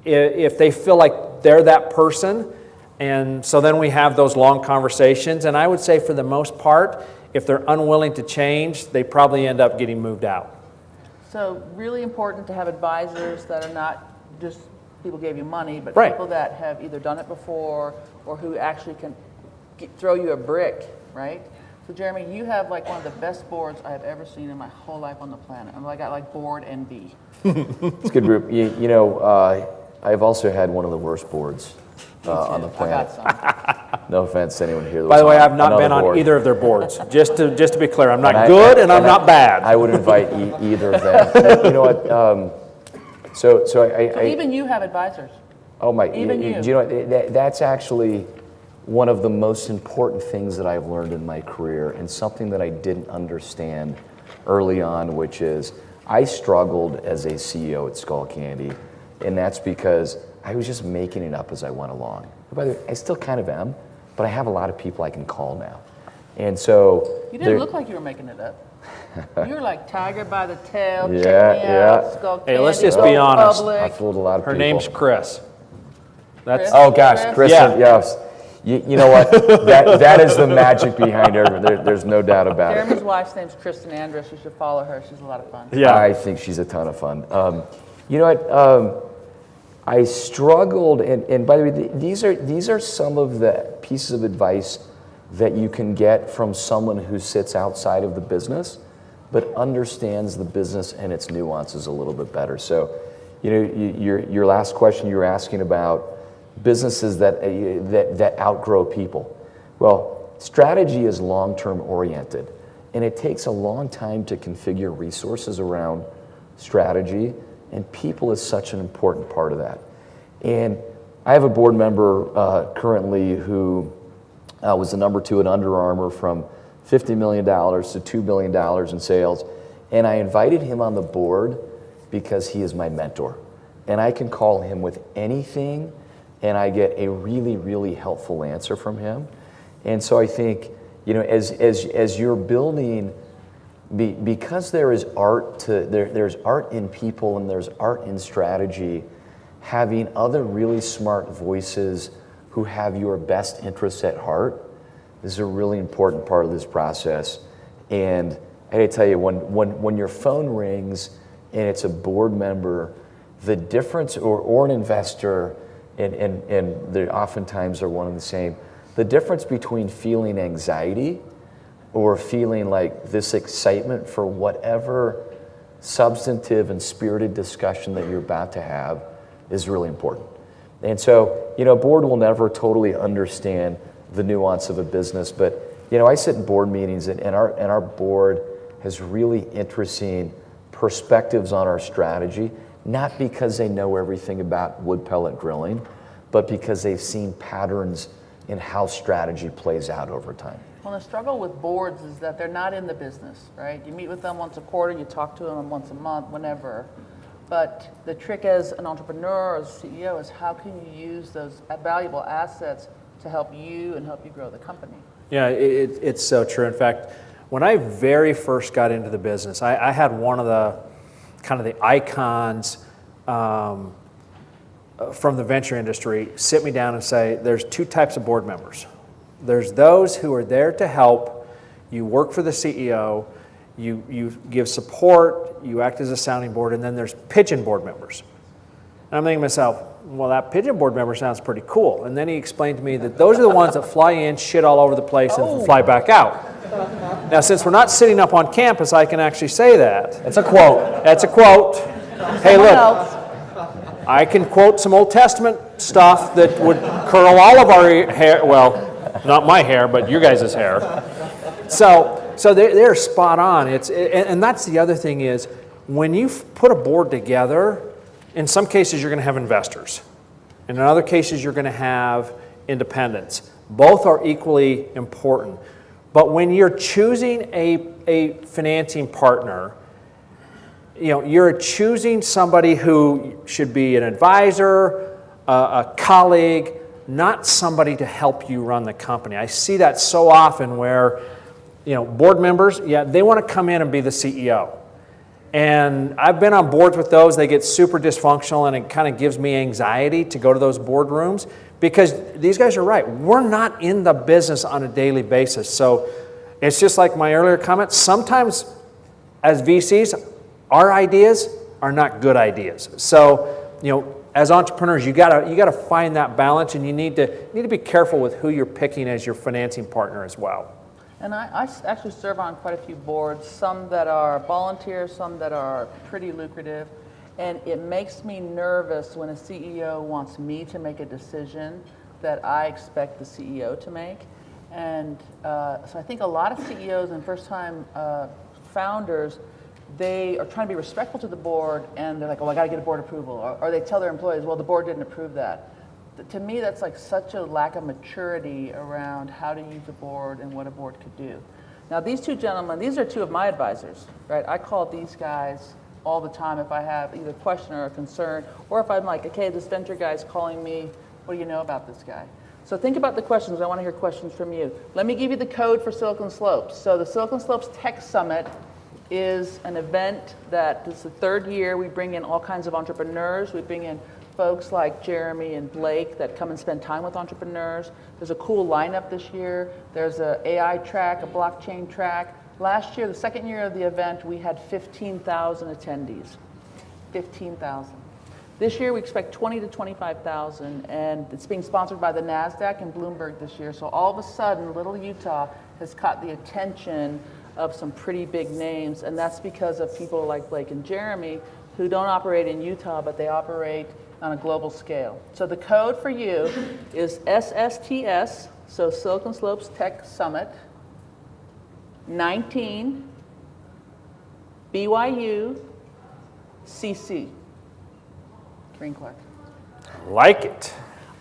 if they feel like they're that person. And so then we have those long conversations. And I would say for the most part, if they're unwilling to change, they probably end up getting moved out. So really important to have advisors that are not just people gave you money, but Right. people that have either done it before or who actually can throw you a brick, right? So Jeremy, you have like one of the best boards I've ever seen in my whole life on the planet. I got like board envy. It's a good group. I've also had one of the worst boards on the planet. I got some. No offense to anyone here. That By the was way, on I've not been another on board. either of their boards. Just to be clear, I'm not good and I'm not bad. I would invite either of them. You know what? So Even you have advisors. Oh my! Even you. Do you know that's actually one of the most important things that I've learned in my career, and something that I didn't understand early on, which is I struggled as a CEO at Skull Candy, and that's because I was just making it up as I went along. By the way, I still kind of am, but I have a lot of people I can call now, and so You didn't look like you were making it up. You were like Tiger by the tail, Yeah, check me out, yeah. Skull Hey, let's Candy, just be Go honest. Public. I fooled a lot of Her people. name's Chris. That's Oh gosh, Kristen, Yeah. yes. You know what? that is the magic behind everything. There's no doubt about it. Jeremy's wife's name's Kristen Andrus. You should follow her. She's a lot of fun. yeah. I think she's a ton of fun. You know what? I struggled, and by the way, these are some of the pieces of advice that you can get from someone who sits outside of the business, but understands the business and its nuances a little bit better. So, your last question, you were asking about businesses that outgrow people. Well, strategy is long-term oriented, and it takes a long time to configure resources around strategy, and people is such an important part of that. And I have a board member currently who was the number 2 at Under Armour from $50 million to $2 billion in sales. And I invited him on the board because he is my mentor. And I can call him with anything, and I get a really, really helpful answer from him. And so I think, as you're building, because there is there's art in people and there's art in strategy, having other really smart voices who have your best interests at heart is a really important part of this process. And I gotta tell you, when your phone rings and it's a board member, the difference, or an investor, and they oftentimes are one and the same, the difference between feeling anxiety or feeling like this excitement for whatever substantive and spirited discussion that you're about to have is really important. And so, a board will never totally understand the nuance of a business, but I sit in board meetings, and our board has really interesting perspectives on our strategy, not because they know everything about wood pellet grilling, but because they've seen patterns in how strategy plays out over time. Well, the struggle with boards is that they're not in the business, right? You meet with them once a quarter, you talk to them once a month, whenever. But the trick as an entrepreneur or as a CEO is how can you use those valuable assets to help you and help you grow the company? Yeah, it's so true. In fact, when I very first got into the business, I had one of the kind of the icons from the venture industry sit me down and say, there's 2 types of board members. There's those who are there to help. You work for the CEO, you give support, you act as a sounding board, and then there's pigeon board members. And I'm thinking to myself, well, that pigeon board member sounds pretty cool. And then he explained to me that those are the ones that fly in, shit all over the place, and fly back out. Now, since we're not sitting up on campus, I can actually say that. It's a quote. That's a quote. Hey, look, I can quote some Old Testament stuff that would curl all of our hair. Well, not my hair, but you guys' hair. So they're spot on. And that's the other thing is, when you put a board together, in some cases you're going to have investors. And in other cases you're going to have independents. Both are equally important. But when you're choosing a financing partner, you're choosing somebody who should be an advisor, a colleague, not somebody to help you run the company. I see that so often where, board members, they want to come in and be the CEO. And I've been on boards with those. They get super dysfunctional, and it kind of gives me anxiety to go to those boardrooms because these guys are right. We're not in the business on a daily basis. So it's just like my earlier comment. Sometimes as VCs, our ideas are not good ideas. So, as entrepreneurs, you gotta find that balance, and you need to be careful with who you're picking as your financing partner as well. And I actually serve on quite a few boards, some that are volunteer, some that are pretty lucrative. And it makes me nervous when a CEO wants me to make a decision that I expect the CEO to make. And so I think a lot of CEOs and first-time founders, they are trying to be respectful to the board, and they're like, oh, I got to get a board approval. Or they tell their employees, well, the board didn't approve that. To me, that's like such a lack of maturity around how to use a board and what a board could do. Now, these 2 gentlemen, these are 2 of my advisors, right? I call these guys all the time if I have either a question or a concern, or if I'm like, okay, this venture guy's calling me, what do you know about this guy? So think about the questions. I want to hear questions from you. Let me give you the code for Silicon Slopes. So the Silicon Slopes Tech Summit is an event that is the 3rd year. We bring in all kinds of entrepreneurs. We bring in folks like Jeremy and Blake that come and spend time with entrepreneurs. There's a cool lineup this year. There's an AI track, a blockchain track. Last year, the 2nd year of the event, we had 15,000 attendees. 15,000. This year we expect 20 to 25,000, and it's being sponsored by the NASDAQ and Bloomberg this year. So all of a sudden, little Utah has caught the attention of some pretty big names, and that's because of people like Blake and Jeremy who don't operate in Utah, but they operate on a global scale. So the code for you is SSTS, so Silicon Slopes Tech Summit, 19, BYU, CC. Green Clark. Like it.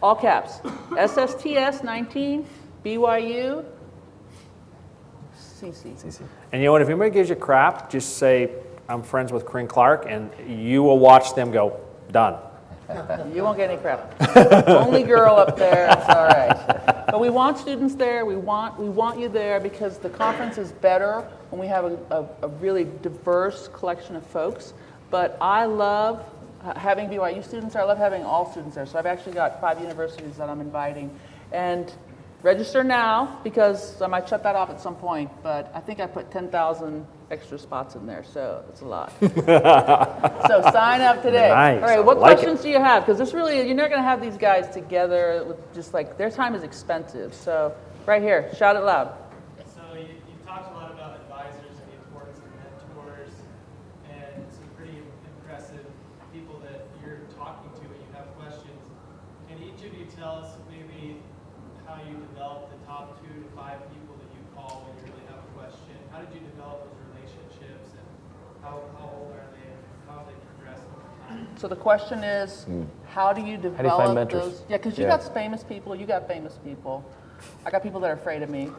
All caps. SSTS 19, BYU, CC. And you know what? If anybody gives you crap, just say, I'm friends with Carine Clark, and you will watch them go, done. You won't get any crap. Only girl up there. It's all right. But we want students there. We want you there because the conference is better when we have a really diverse collection of folks. But I love having BYU students there. I love having all students there. So I've actually got 5 universities that I'm inviting. And register now because I might shut that off at some point. But I think I put 10,000 extra spots in there, so it's a lot. So sign up today. Nice. All right, what like questions do you have? Because this really, you're not going to have these guys together with just like, their time is expensive. So right here, shout it loud. So you talked a lot about advisors and the importance of mentors and some pretty impressive people that you're talking to when you have questions. Can each of you tell us maybe how you develop the top 2 to 5 people that you call when you really have a question? How did you develop those relationships, and how old are they, and how have they progressed over time? So the question is, how do you develop find mentors? those? Yeah, because you Yeah. got famous people, you got famous people. I got people that are afraid of me.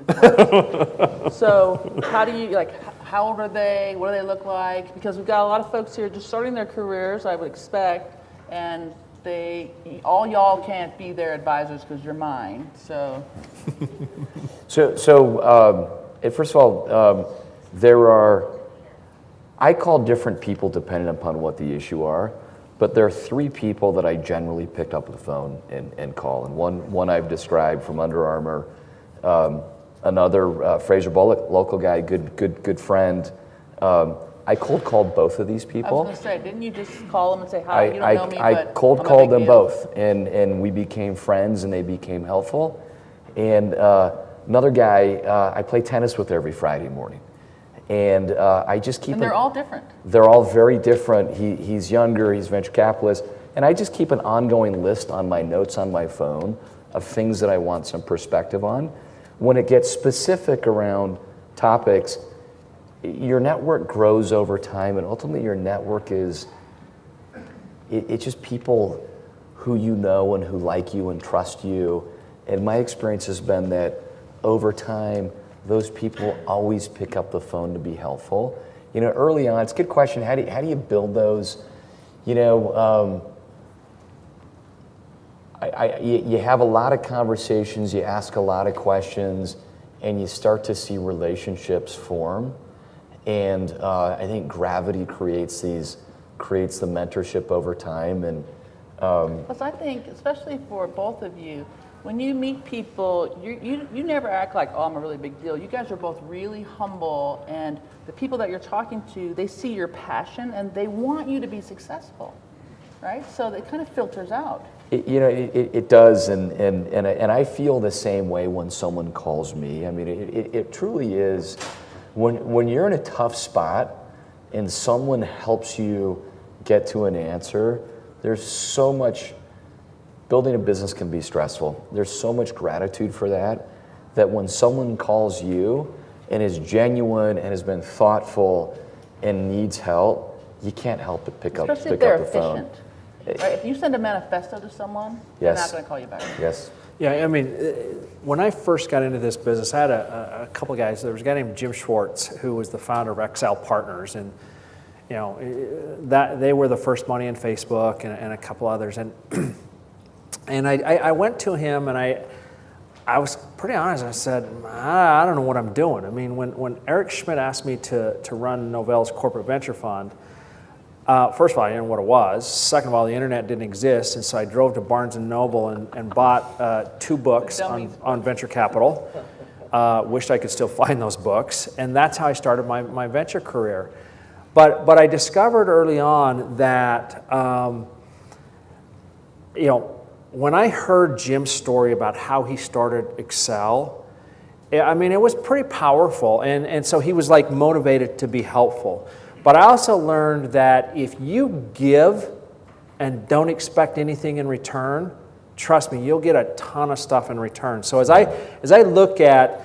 So how do you, like, how old are they? What do they look like? Because we've got a lot of folks here just starting their careers, I would expect, and all y'all can't be their advisors because you're mine. So First of all, there are, I call different people depending upon what the issue are, but there are 3 people that I generally pick up the phone and call. And one I've described from Under Armour, another Fraser Bullock, local guy, good friend. I cold called both of these I people. was going to say, didn't you just call them and say, hi, you don't know me, I but cold I'm a called big them deal. both, and we became friends, and they became helpful. And another guy, I play tennis with every Friday morning, and I just keep. And they're all different. They're all very different. He's younger. He's venture capitalist, and I just keep an ongoing list on my notes on my phone of things that I want some perspective on. When it gets specific around topics, your network grows over time, and ultimately your network is, it's just people who you know and who like you and trust you. And my experience has been that over time, those people always pick up the phone to be helpful. You know, early on, it's a good question. How do you build those? You know, you have a lot of conversations, you ask a lot of questions, and you start to see relationships form. And I think gravity creates the mentorship over time. And Plus, I think, especially for both of you, when you meet people, you never act like, oh, I'm a really big deal. You guys are both really humble, and the people that you're talking to, they see your passion, and they want you to be successful, right? So it kind of filters out. It does, and I feel the same way when someone calls me. I mean, it truly is. When you're in a tough spot and someone helps you get to an answer, there's so much, building a business can be stressful. There's so much gratitude for that when someone calls you and is genuine and has been thoughtful and needs help, you can't help but pick up the phone. Especially if they're efficient. Right? If you send a manifesto to someone, they're not going to call you back. Yes. Yeah, I mean, when I first got into this business, I had a couple of guys. There was a guy named Jim Schwartz who was the founder of XL Partners, and you know that they were the first money in Facebook, and a couple others. And and I went to him, and I was pretty honest. I said, I don't know what I'm doing. I mean, when Eric Schmidt asked me to run Novell's corporate venture fund. First of all, I didn't know what it was. Second of all, the internet didn't exist, and so I drove to Barnes & Noble and bought 2 books on venture capital. Wished I could still find those books, and that's how I started my venture career. But I discovered early on that when I heard Jim's story about how he started Excel, I mean, it was pretty powerful. And so he was like motivated to be helpful. But I also learned that if you give and don't expect anything in return, trust me, you'll get a ton of stuff in return. So as I look at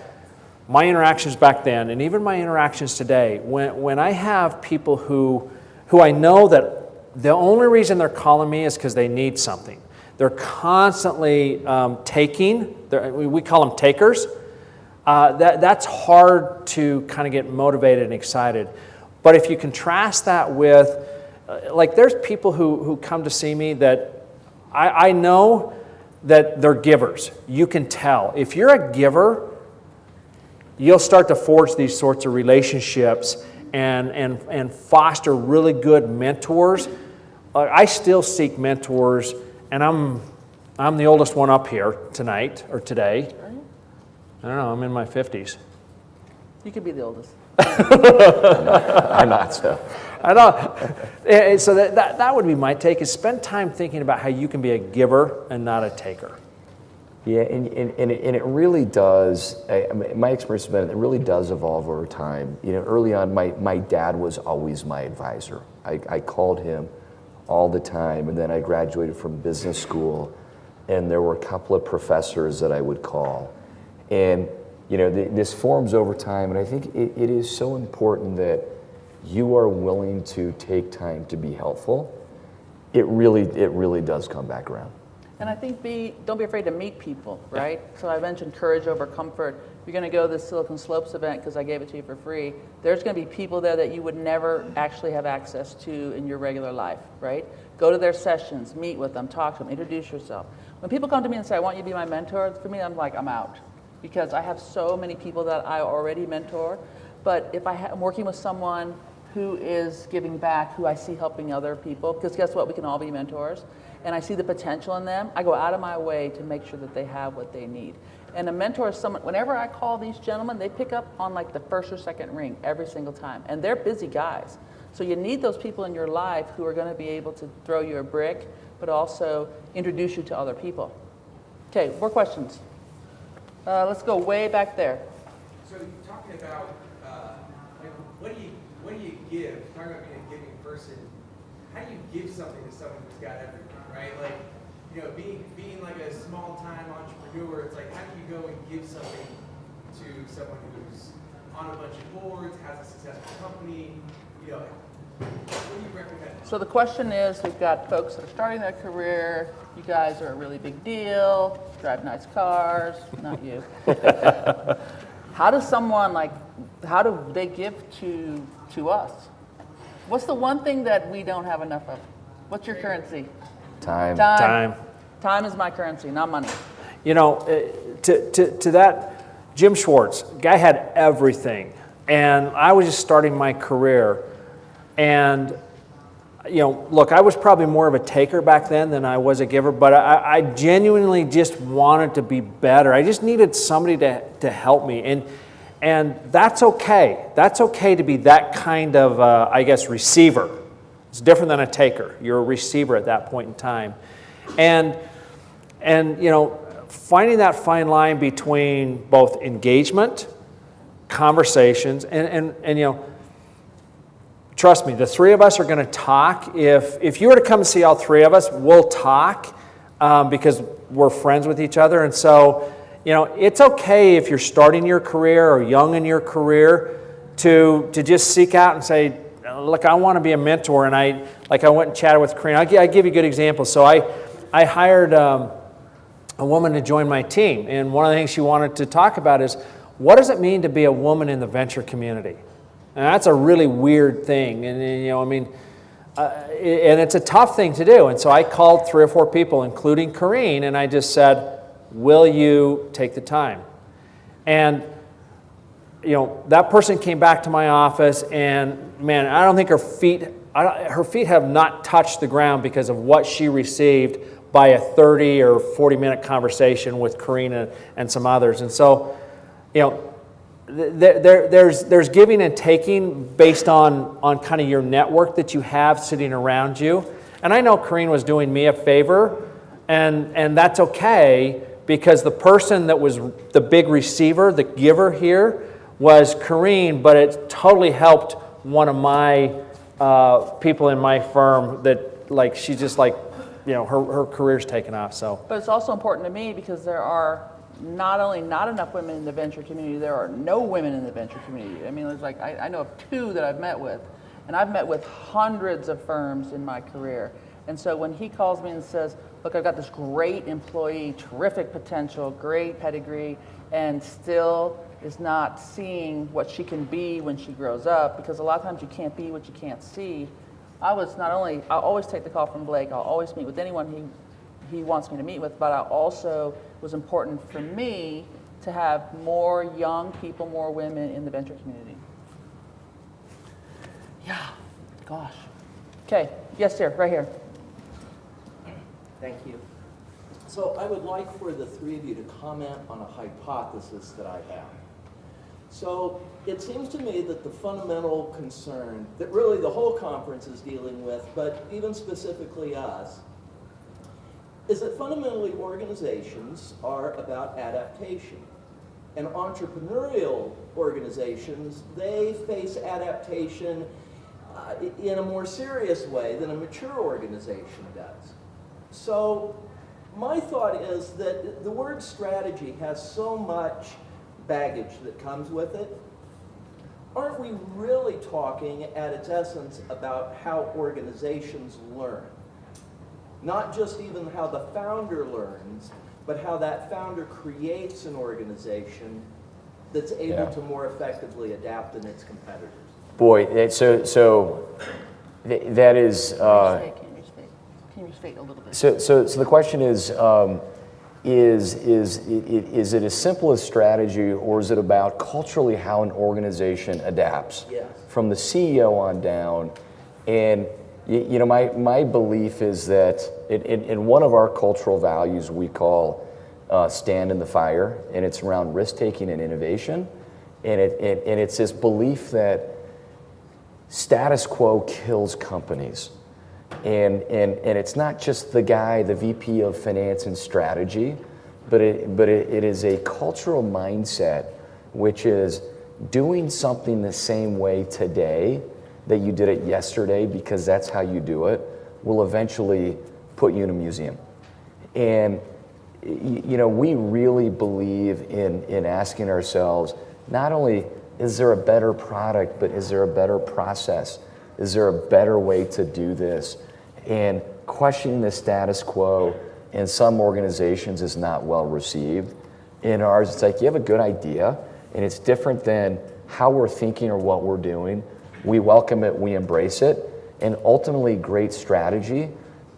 my interactions back then, and even my interactions today, when I have people who I know that the only reason they're calling me is because they need something. They're constantly taking. We call them takers. That's hard to kind of get motivated and excited. But if you contrast that with, like, there's people who come to see me that I know that they're givers. You can tell. If you're a giver, you'll start to forge these sorts of relationships and foster really good mentors. I still seek mentors, and I'm the oldest one up here tonight or today. I don't know, I'm in my 50s. You could be the oldest. I'm not so. I know. So that would be my take, is spend time thinking about how you can be a giver and not a taker. Yeah, and it really does, my experience has been, it really does evolve over time. Early on, my dad was always my advisor. I called him all the time, and then I graduated from business school, and there were a couple of professors that I would call. And this forms over time, and I think it is so important that you are willing to take time to be helpful. It really does come back around. And I think don't be afraid to meet people, right? So I mentioned courage over comfort. You're going to go to this Silicon Slopes event because I gave it to you for free. There's going to be people there that you would never actually have access to in your regular life, right? Go to their sessions, meet with them, talk to them, introduce yourself. When people come to me and say, I want you to be my mentor, for me, I'm like, I'm out. Because I have so many people that I already mentor. But if I'm working with someone who is giving back, who I see helping other people, because guess what, we can all be mentors, and I see the potential in them, I go out of my way to make sure that they have what they need. And a mentor is someone, whenever I call these gentlemen, they pick up on like the first or second ring every single time. And they're busy guys. So you need those people in your life who are going to be able to throw you a brick, but also introduce you to other people. Okay, more questions. Let's go way back there. So you're talking about, like, what do you give? Talking about being a giving person, how do you give something to someone who's got everything, right? Like, being like a small-time entrepreneur, it's like, how do you go and give something to someone who's on a bunch of boards, has a successful company? What do you recommend? So the question is, we've got folks that are starting their career. You guys are a really big deal, drive nice cars, not you. How do they give to us? What's the one thing that we don't have enough of? What's your currency? Time. Time is my currency, not money. To that, Jim Schwartz, guy had everything. And I was just starting my career. And, look, I was probably more of a taker back then than I was a giver, but I genuinely just wanted to be better. I just needed somebody to help me. And that's okay. That's okay to be that kind of, receiver. It's different than a taker. You're a receiver at that point in time. And finding that fine line between both engagement, conversations, and trust me, the three of us are going to talk. If you were to come and see all three of us, we'll talk because we're friends with each other. And so, it's okay if you're starting your career or young in your career to just seek out and say, look, I want to be a mentor. And I went and chatted with Carine. I'll give you a good example. So I hired a woman to join my team. And one of the things she wanted to talk about is, what does it mean to be a woman in the venture community? And that's a really weird thing. And, and it's a tough thing to do. And so I called 3 or 4 people, including Carine, and I just said, will you take the time? And, that person came back to my office, and, man, I don't think her feet have not touched the ground because of what she received by a 30 or 40-minute conversation with Carine and some others. And so, there's giving and taking based on kind of your network that you have sitting around you. And I know Carine was doing me a favor, And that's okay, because the person that was the big receiver, the giver here, was Carine, but it totally helped one of my people in my firm that, like, she's just like, you know, her career's taken off, so. But it's also important to me because there are not only not enough women in the venture community, there are no women in the venture community. I mean, there's like, I know of 2 that I've met with, and I've met with hundreds of firms in my career. And so when he calls me and says, look, I've got this great employee, terrific potential, great pedigree, and still is not seeing what she can be when she grows up, because a lot of times you can't be what you can't see. I'll always take the call from Blake, I'll always meet with anyone he wants me to meet with, but I also, was important for me to have more young people, more women in the venture community. Yeah, gosh. Okay, yes, sir, right here. Thank you. So I would like for the 3 of you to comment on a hypothesis that I have. So it seems to me that the fundamental concern that really the whole conference is dealing with, but even specifically us, is that fundamentally organizations are about adaptation. And entrepreneurial organizations, they face adaptation in a more serious way than a mature organization does. So my thought is that the word strategy has so much baggage that comes with it. Aren't we really talking at its essence about how organizations learn? Not just even how the founder learns, but how that founder creates an organization that's able to more effectively adapt than its competitors. Boy, that is. Can you speak a little bit? So the question is it as simple as strategy, or is it about culturally how an organization adapts? Yes. From the CEO on down, and you know, my belief is that in one of our cultural values we call stand in the fire, and it's around risk-taking and innovation, and it's this belief that status quo kills companies, and it's not just the guy, the VP of finance and strategy, but it is a cultural mindset, which is doing something the same way today that you did it yesterday, because that's how you do it, will eventually put you in a museum. And you know, we really believe in asking ourselves, not only is there a better product, but is there a better process? Is there a better way to do this? And questioning the status quo in some organizations is not well received. In ours, it's like, you have a good idea, and it's different than how we're thinking or what we're doing. We welcome it, we embrace it, and ultimately great strategy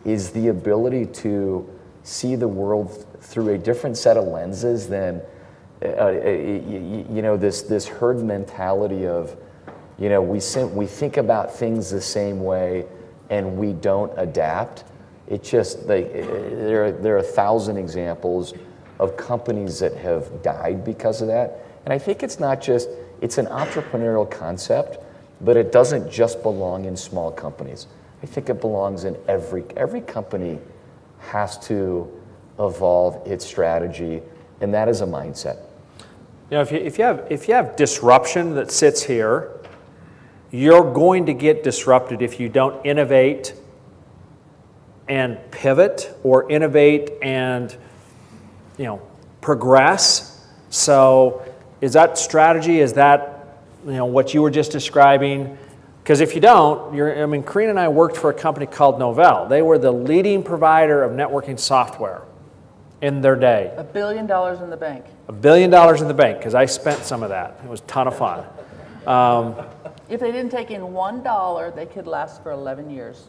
is the ability to see the world through a different set of lenses than you know, this herd mentality of, you know, we think about things the same way and we don't adapt. It just, there are 1,000 examples of companies that have died because of that. And I think it's not just, it's an entrepreneurial concept, but it doesn't just belong in small companies. I think it belongs in every company has to evolve its strategy, and that is a mindset. You know, if you have disruption that sits here, you're going to get disrupted if you don't innovate and pivot, or innovate and, you know, progress. So is that strategy? Is that, you know, what you were just describing? Because if you don't, I mean, Carine and I worked for a company called Novell. They were the leading provider of networking software in their day. $1 billion in the bank. $1 billion in the bank, because I spent some of that. It was a ton of fun. If they didn't take in $1, they could last for 11 years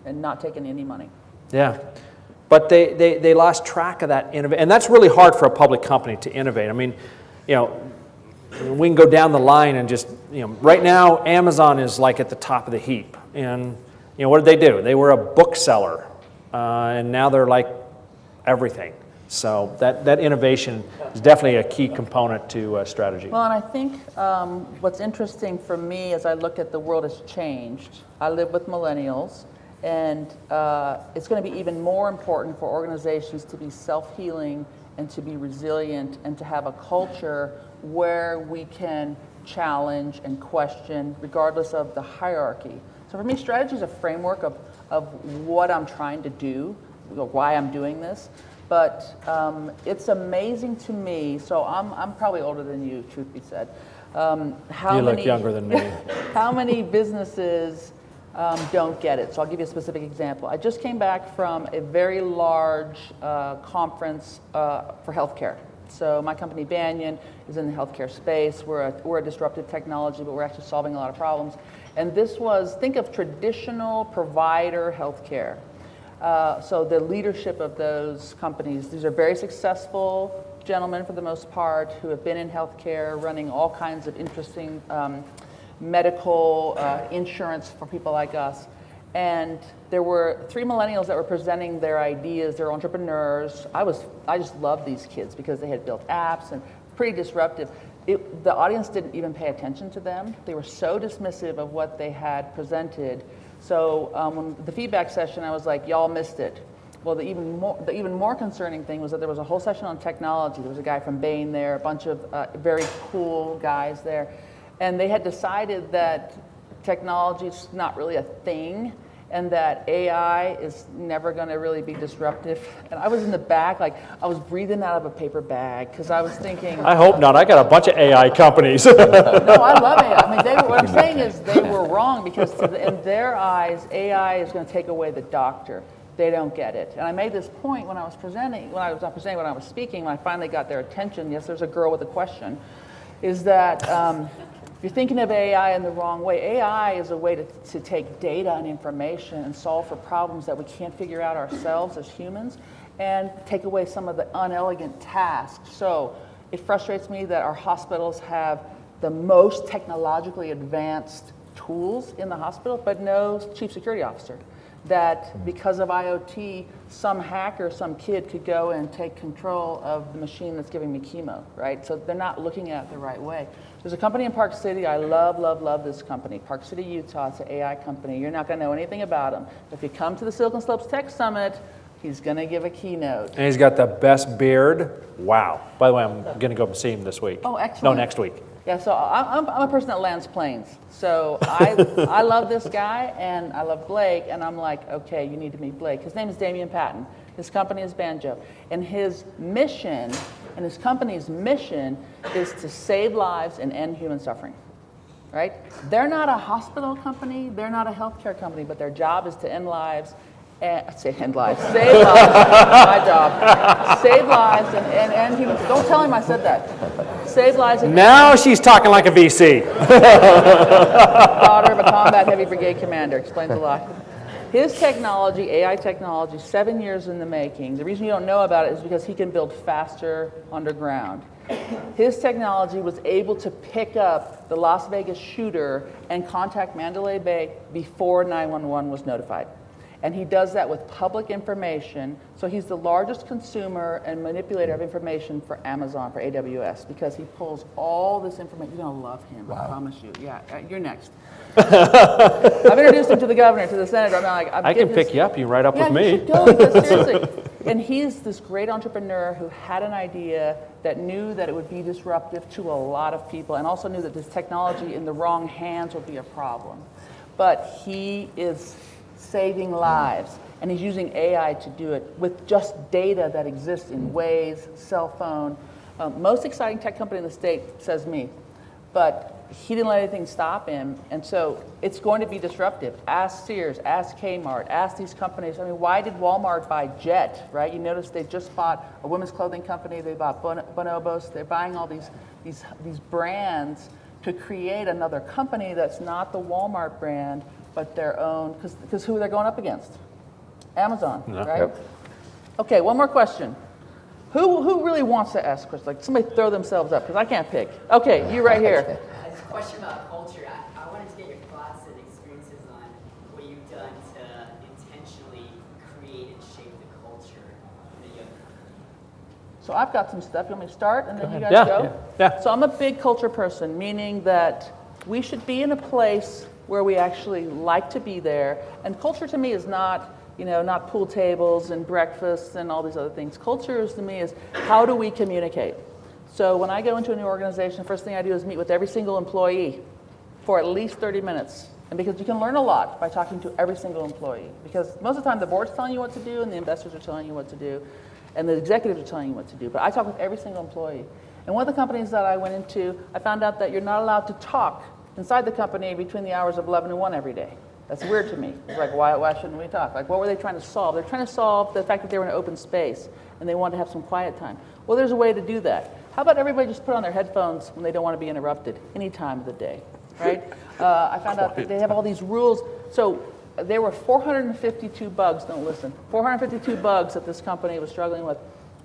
and not take in any money. Yeah. But they lost track of that innovation. And that's really hard for a public company to innovate. I mean, you know, we can go down the line and just, you know, right now Amazon is like at the top of the heap. And, you know, what did they do? They were a bookseller. And now they're like everything. So that innovation is definitely a key component to strategy. Well, and I think what's interesting for me as I look at the world has changed. I live with millennials, And it's going to be even more important for organizations to be self-healing and to be resilient and to have a culture where we can challenge and question regardless of the hierarchy. So for me, strategy is a framework of what I'm trying to do, why I'm doing this. But it's amazing to me, so I'm probably older than you, truth be said. You look younger than me. How many businesses don't get it? So I'll give you a specific example. I just came back from a very large conference for healthcare. So my company Banyon is in the healthcare space. We're a disruptive technology, but we're actually solving a lot of problems. And this was, think of traditional provider healthcare. So the leadership of those companies, these are very successful gentlemen for the most part who have been in healthcare, running all kinds of interesting medical insurance for people like us. And there were 3 millennials that were presenting their ideas. They're entrepreneurs. I just loved these kids because they had built apps and pretty disruptive. The audience didn't even pay attention to them. They were so dismissive of what they had presented. So when the feedback session, I was like, y'all missed it. Well, the even more concerning thing was that there was a whole session on technology. There was a guy from Bain there, a bunch of very cool guys there. And they had decided that technology is not really a thing and that AI is never going to really be disruptive. And I was in the back, like I was breathing out of a paper bag because I was thinking. I hope not. I got a bunch of AI companies. No, I love AI. I mean, what I'm saying is they were wrong because in their eyes, AI is going to take away the doctor. They don't get it. And I made this point when I was presenting, when I was speaking, when I finally got their attention. Yes, there's a girl with a question. Is that you're thinking of AI in the wrong way. AI is a way to take data and information and solve for problems that we can't figure out ourselves as humans and take away some of the unelegant tasks. So it frustrates me that our hospitals have the most technologically advanced tools in the hospital, but no chief security officer. That because of IoT, some hacker, some kid could go and take control of the machine that's giving me chemo, right? So they're not looking at it the right way. There's a company in Park City, I love this company, Park City, Utah. It's an AI company. You're not going to know anything about them. If you come to the Silicon Slopes Tech Summit, he's going to give a keynote. And he's got the best beard. Wow. By the way, I'm going to go up and see him this week. Oh, excellent. No, next week. Yeah, so I'm a person that lands planes. So I love this guy, and I love Blake, and I'm like, okay, you need to meet Blake. His name is Damian Patton. His company is Banjo. And his mission, and his company's mission, is to save lives and end human suffering, right? They're not a hospital company, they're not a healthcare company, but their job is to end lives. Save lives. My job. Save lives and humans. Don't tell him I said that. Save lives. And Now she's talking like a VC. daughter of a combat heavy brigade commander. Explains a lot. His technology, AI technology, 7 years in the making. The reason you don't know about it is because he can build faster underground. His technology was able to pick up the Las Vegas shooter and contact Mandalay Bay before 911 was notified. And he does that with public information. So he's the largest consumer and manipulator of information for Amazon, for AWS, because he pulls all this information. You're going to love him, I promise you. Yeah, you're next. I've introduced him to the governor, to the senator. I'm like, I can pick you up. You right up with me. You should go, because seriously. And he's this great entrepreneur who had an idea that knew that it would be disruptive to a lot of people and also knew that this technology in the wrong hands would be a problem. But he is saving lives, and he's using AI to do it with just data that exists in Waze, cell phone. Most exciting tech company in the state, says me, but he didn't let anything stop him, and so it's going to be disruptive. Ask Sears, ask Kmart, ask these companies. I mean, why did Walmart buy Jet, right? You notice they just bought a women's clothing company, they bought Bonobos, they're buying all these brands to create another company that's not the Walmart brand, but their own, because who they're going up against? Amazon, right? Yep. Okay, one more question. Who really wants to ask questions? Like somebody throw themselves up, because I can't pick. Okay, you right here. I just a question about culture. I wanted to get your thoughts and experiences on what you've done to intentionally create and shape the culture of the young company. So I've got some stuff. You want me to start, and then you guys Yeah, go? yeah. So I'm a big culture person, meaning that we should be in a place where we actually like to be there. And culture to me is not, not pool tables and breakfasts and all these other things. Culture to me is how do we communicate? So when I go into a new organization, the first thing I do is meet with every single employee for at least 30 minutes. And because you can learn a lot by talking to every single employee. Because most of the time the board's telling you what to do and the investors are telling you what to do and the executives are telling you what to do. But I talk with every single employee. And one of the companies that I went into, I found out that you're not allowed to talk inside the company between the hours of 11 and 1 every day. That's weird to me. It's like, why shouldn't we talk? Like, what were they trying to solve? They're trying to solve the fact that they were in an open space and they wanted to have some quiet time. Well, there's a way to do that. How about everybody just put on their headphones when they don't want to be interrupted any time of the day, right? I found out that they have all these rules. So there were 452 bugs, don't listen, 452 bugs that this company was struggling with,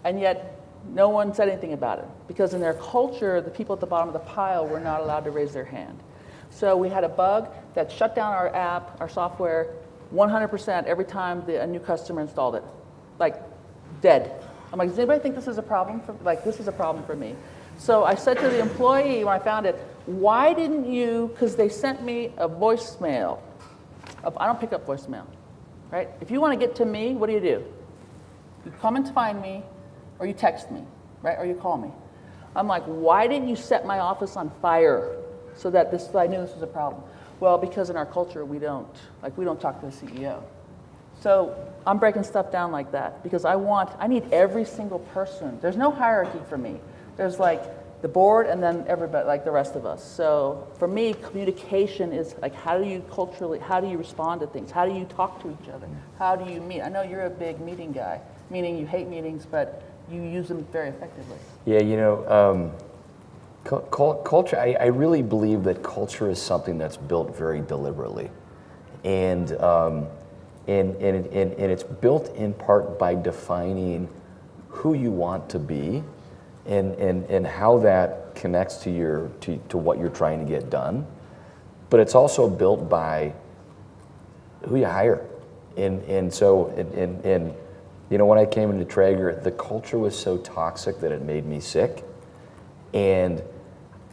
and yet no one said anything about it. Because in their culture, the people at the bottom of the pile were not allowed to raise their hand. So we had a bug that shut down our app, our software, 100% every time a new customer installed it. Like, dead. I'm like, does anybody think this is a problem? This is a problem for me. So I said to the employee when I found it, why didn't you, because they sent me a voicemail. I don't pick up voicemail, right? If you want to get to me, what do? You come and find me, or you text me, right? Or you call me. I'm like, why didn't you set my office on fire so that I knew this was a problem? Well, because in our culture, we don't talk to the CEO. So I'm breaking stuff down like that because I need every single person. There's no hierarchy for me. There's like the board and then everybody, like the rest of us. So for me, communication is like, how do you respond to things? How do you talk to each other? How do you meet? I know you're a big meeting guy, meaning you hate meetings, but you use them very effectively. Yeah, culture, I really believe that culture is something that's built very deliberately. And it's built in part by defining who you want to be and how that connects to what you're trying to get done. But it's also built by who you hire. And so when I came into Traeger, the culture was so toxic that it made me sick. And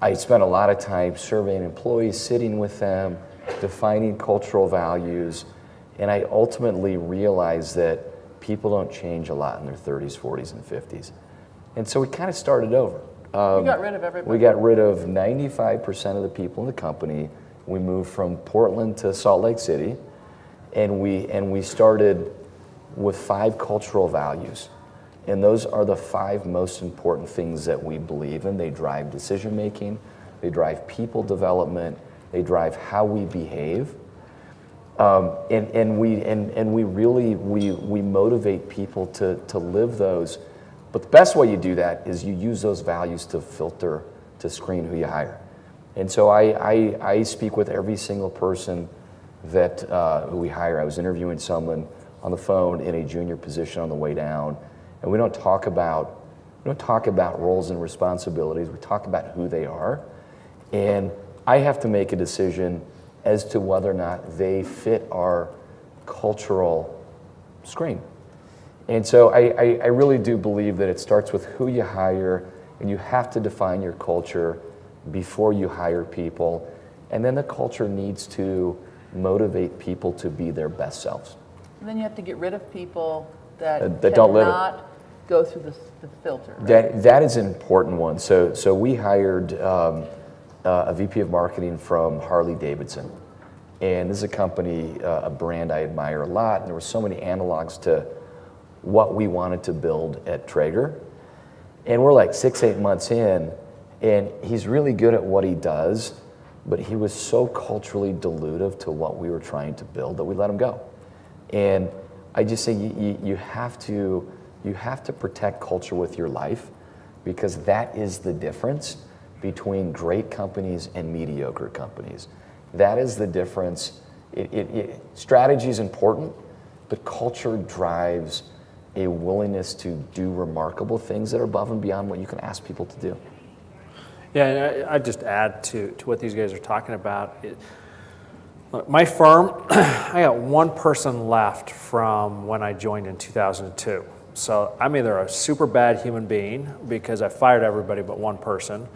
I spent a lot of time surveying employees, sitting with them, defining cultural values. And I ultimately realized that people don't change a lot in their 30s, 40s, and 50s. And so we kind of started over. You got rid of everybody. We got rid of 95% of the people in the company. We moved from Portland to Salt Lake City, and we started with 5 cultural values. And those are the 5 most important things that we believe in. They drive decision making, they drive people development, they drive how we behave. And we really motivate people to live those. But the best way you do that is you use those values to filter, to screen who you hire. And so I speak with every single person that who we hire. I was interviewing someone on the phone in a junior position on the way down, and we don't talk about roles and responsibilities. We talk about who they are, and I have to make a decision as to whether or not they fit our cultural screen. And so I really do believe that it starts with who you hire, and you have to define your culture before you hire people. And then the culture needs to motivate people to be their best selves. And then you have to get rid of people that don't live it. cannot go through the filter. Right? That is an important one. So we hired a VP of marketing from Harley Davidson. And this is a company, a brand I admire a lot, and there were so many analogs to what we wanted to build at Traeger. And we're like 6-8 months in, and he's really good at what he does, but he was so culturally dilutive to what we were trying to build that we let him go. And I just say you have to protect culture with your life, because that is the difference between great companies and mediocre companies. That is the difference. Strategy is important, but culture drives a willingness to do remarkable things that are above and beyond what you can ask people to do. Yeah, and I'd just add to what these guys are talking about. Look, my firm, I got one person left from when I joined in 2002. So I'm either a super bad human being because I fired everybody but one person,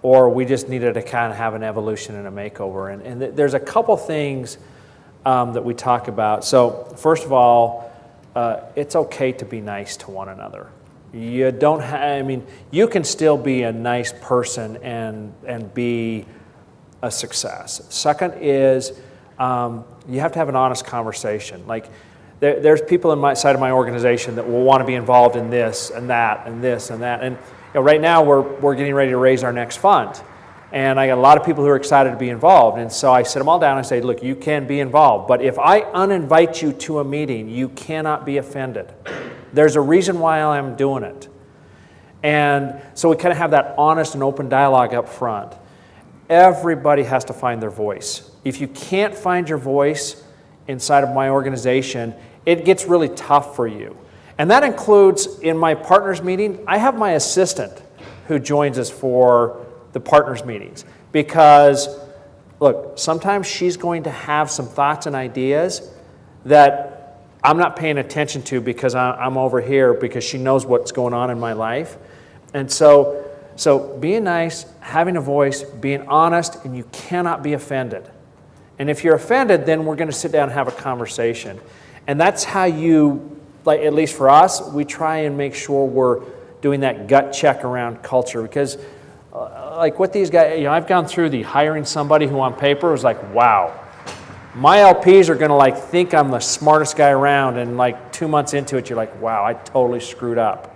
or we just needed to kind of have an evolution and a makeover. And there's a couple things that we talk about. So first of all, it's okay to be nice to one another. You don't I mean, you can still be a nice person and be a success. Second is you have to have an honest conversation. Like there's people in my side of my organization that will want to be involved in this and that and this and that. And right now we're getting ready to raise our next fund. And I got a lot of people who are excited to be involved. And so I sit them all down and I say, look, you can be involved. But if I uninvite you to a meeting, you cannot be offended. There's a reason why I'm doing it. And so we kind of have that honest and open dialogue up front. Everybody has to find their voice. If you can't find your voice inside of my organization, it gets really tough for you. And that includes in my partners meeting, I have my assistant who joins us for the partners meetings. Because, look, sometimes she's going to have some thoughts and ideas that I'm not paying attention to because I'm over here because she knows what's going on in my life. And so being nice, having a voice, being honest, and you cannot be offended. And if you're offended, then we're going to sit down and have a conversation. And that's how you, like at least for us, we try and make sure we're doing that gut check around culture. Because like what these guys, I've gone through the hiring somebody who on paper was like, wow, my LPs are going to like think I'm the smartest guy around, and like 2 months into it, you're like, wow, I totally screwed up.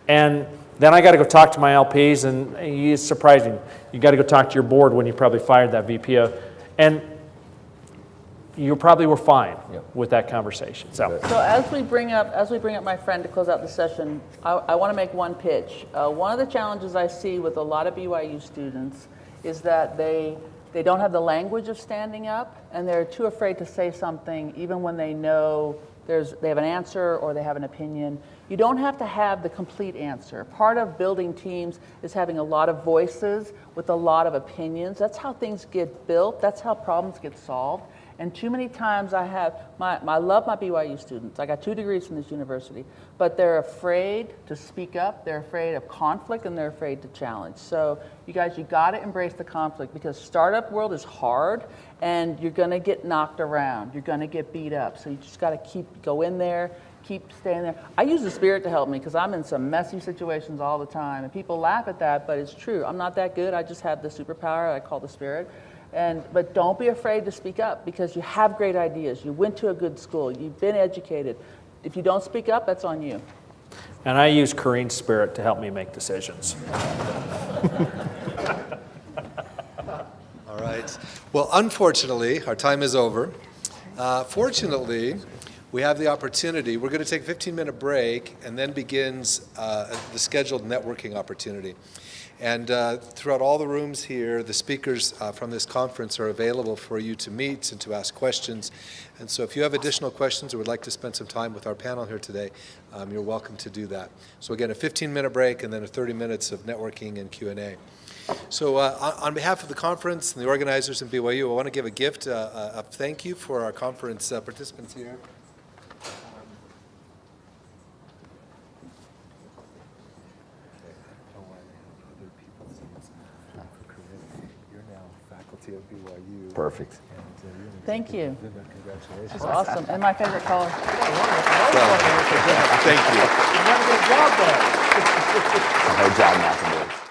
And then I got to go talk to my LPs, and it's surprising. You got to go talk to your board when you probably fired that VP, and you probably were fine with that conversation. So as we bring up my friend to close out the session, I want to make one pitch. One of the challenges I see with a lot of BYU students is that they don't have the language of standing up, and they're too afraid to say something even when they know they have an answer or they have an opinion. You don't have to have the complete answer. Part of building teams is having a lot of voices with a lot of opinions. That's how things get built. That's how problems get solved. And too many times I love my BYU students. I got 2 degrees from this university, but they're afraid to speak up, they're afraid of conflict, and they're afraid to challenge. So you guys, you gotta embrace the conflict, because startup world is hard and you're gonna get knocked around, you're gonna get beat up. So you just gotta go in there, keep staying there. I use the Spirit to help me because I'm in some messy situations all the time, and people laugh at that, but it's true. I'm not that good, I just have the superpower I call the Spirit. But don't be afraid to speak up, because you have great ideas. You went to a good school. You've been educated. If you don't speak up, that's on you. And I use Carine's Spirit to help me make decisions. All right. Well, unfortunately, our time is over. Fortunately, we have the opportunity. We're going to take a 15-minute break, and then begins the scheduled networking opportunity. And throughout all the rooms here, the speakers from this conference are available for you to meet and to ask questions. And so if you have additional questions or would like to spend some time with our panel here today, you're welcome to do that. So again, a 15-minute break and then 30 minutes of networking and Q&A. So on behalf of the conference and the organizers in BYU, I want to give a gift of thank you for our conference participants here. Of BYU. Perfect. Thank you. Congratulations. It's awesome. And my favorite color. Thank you. Good job, Malcolm.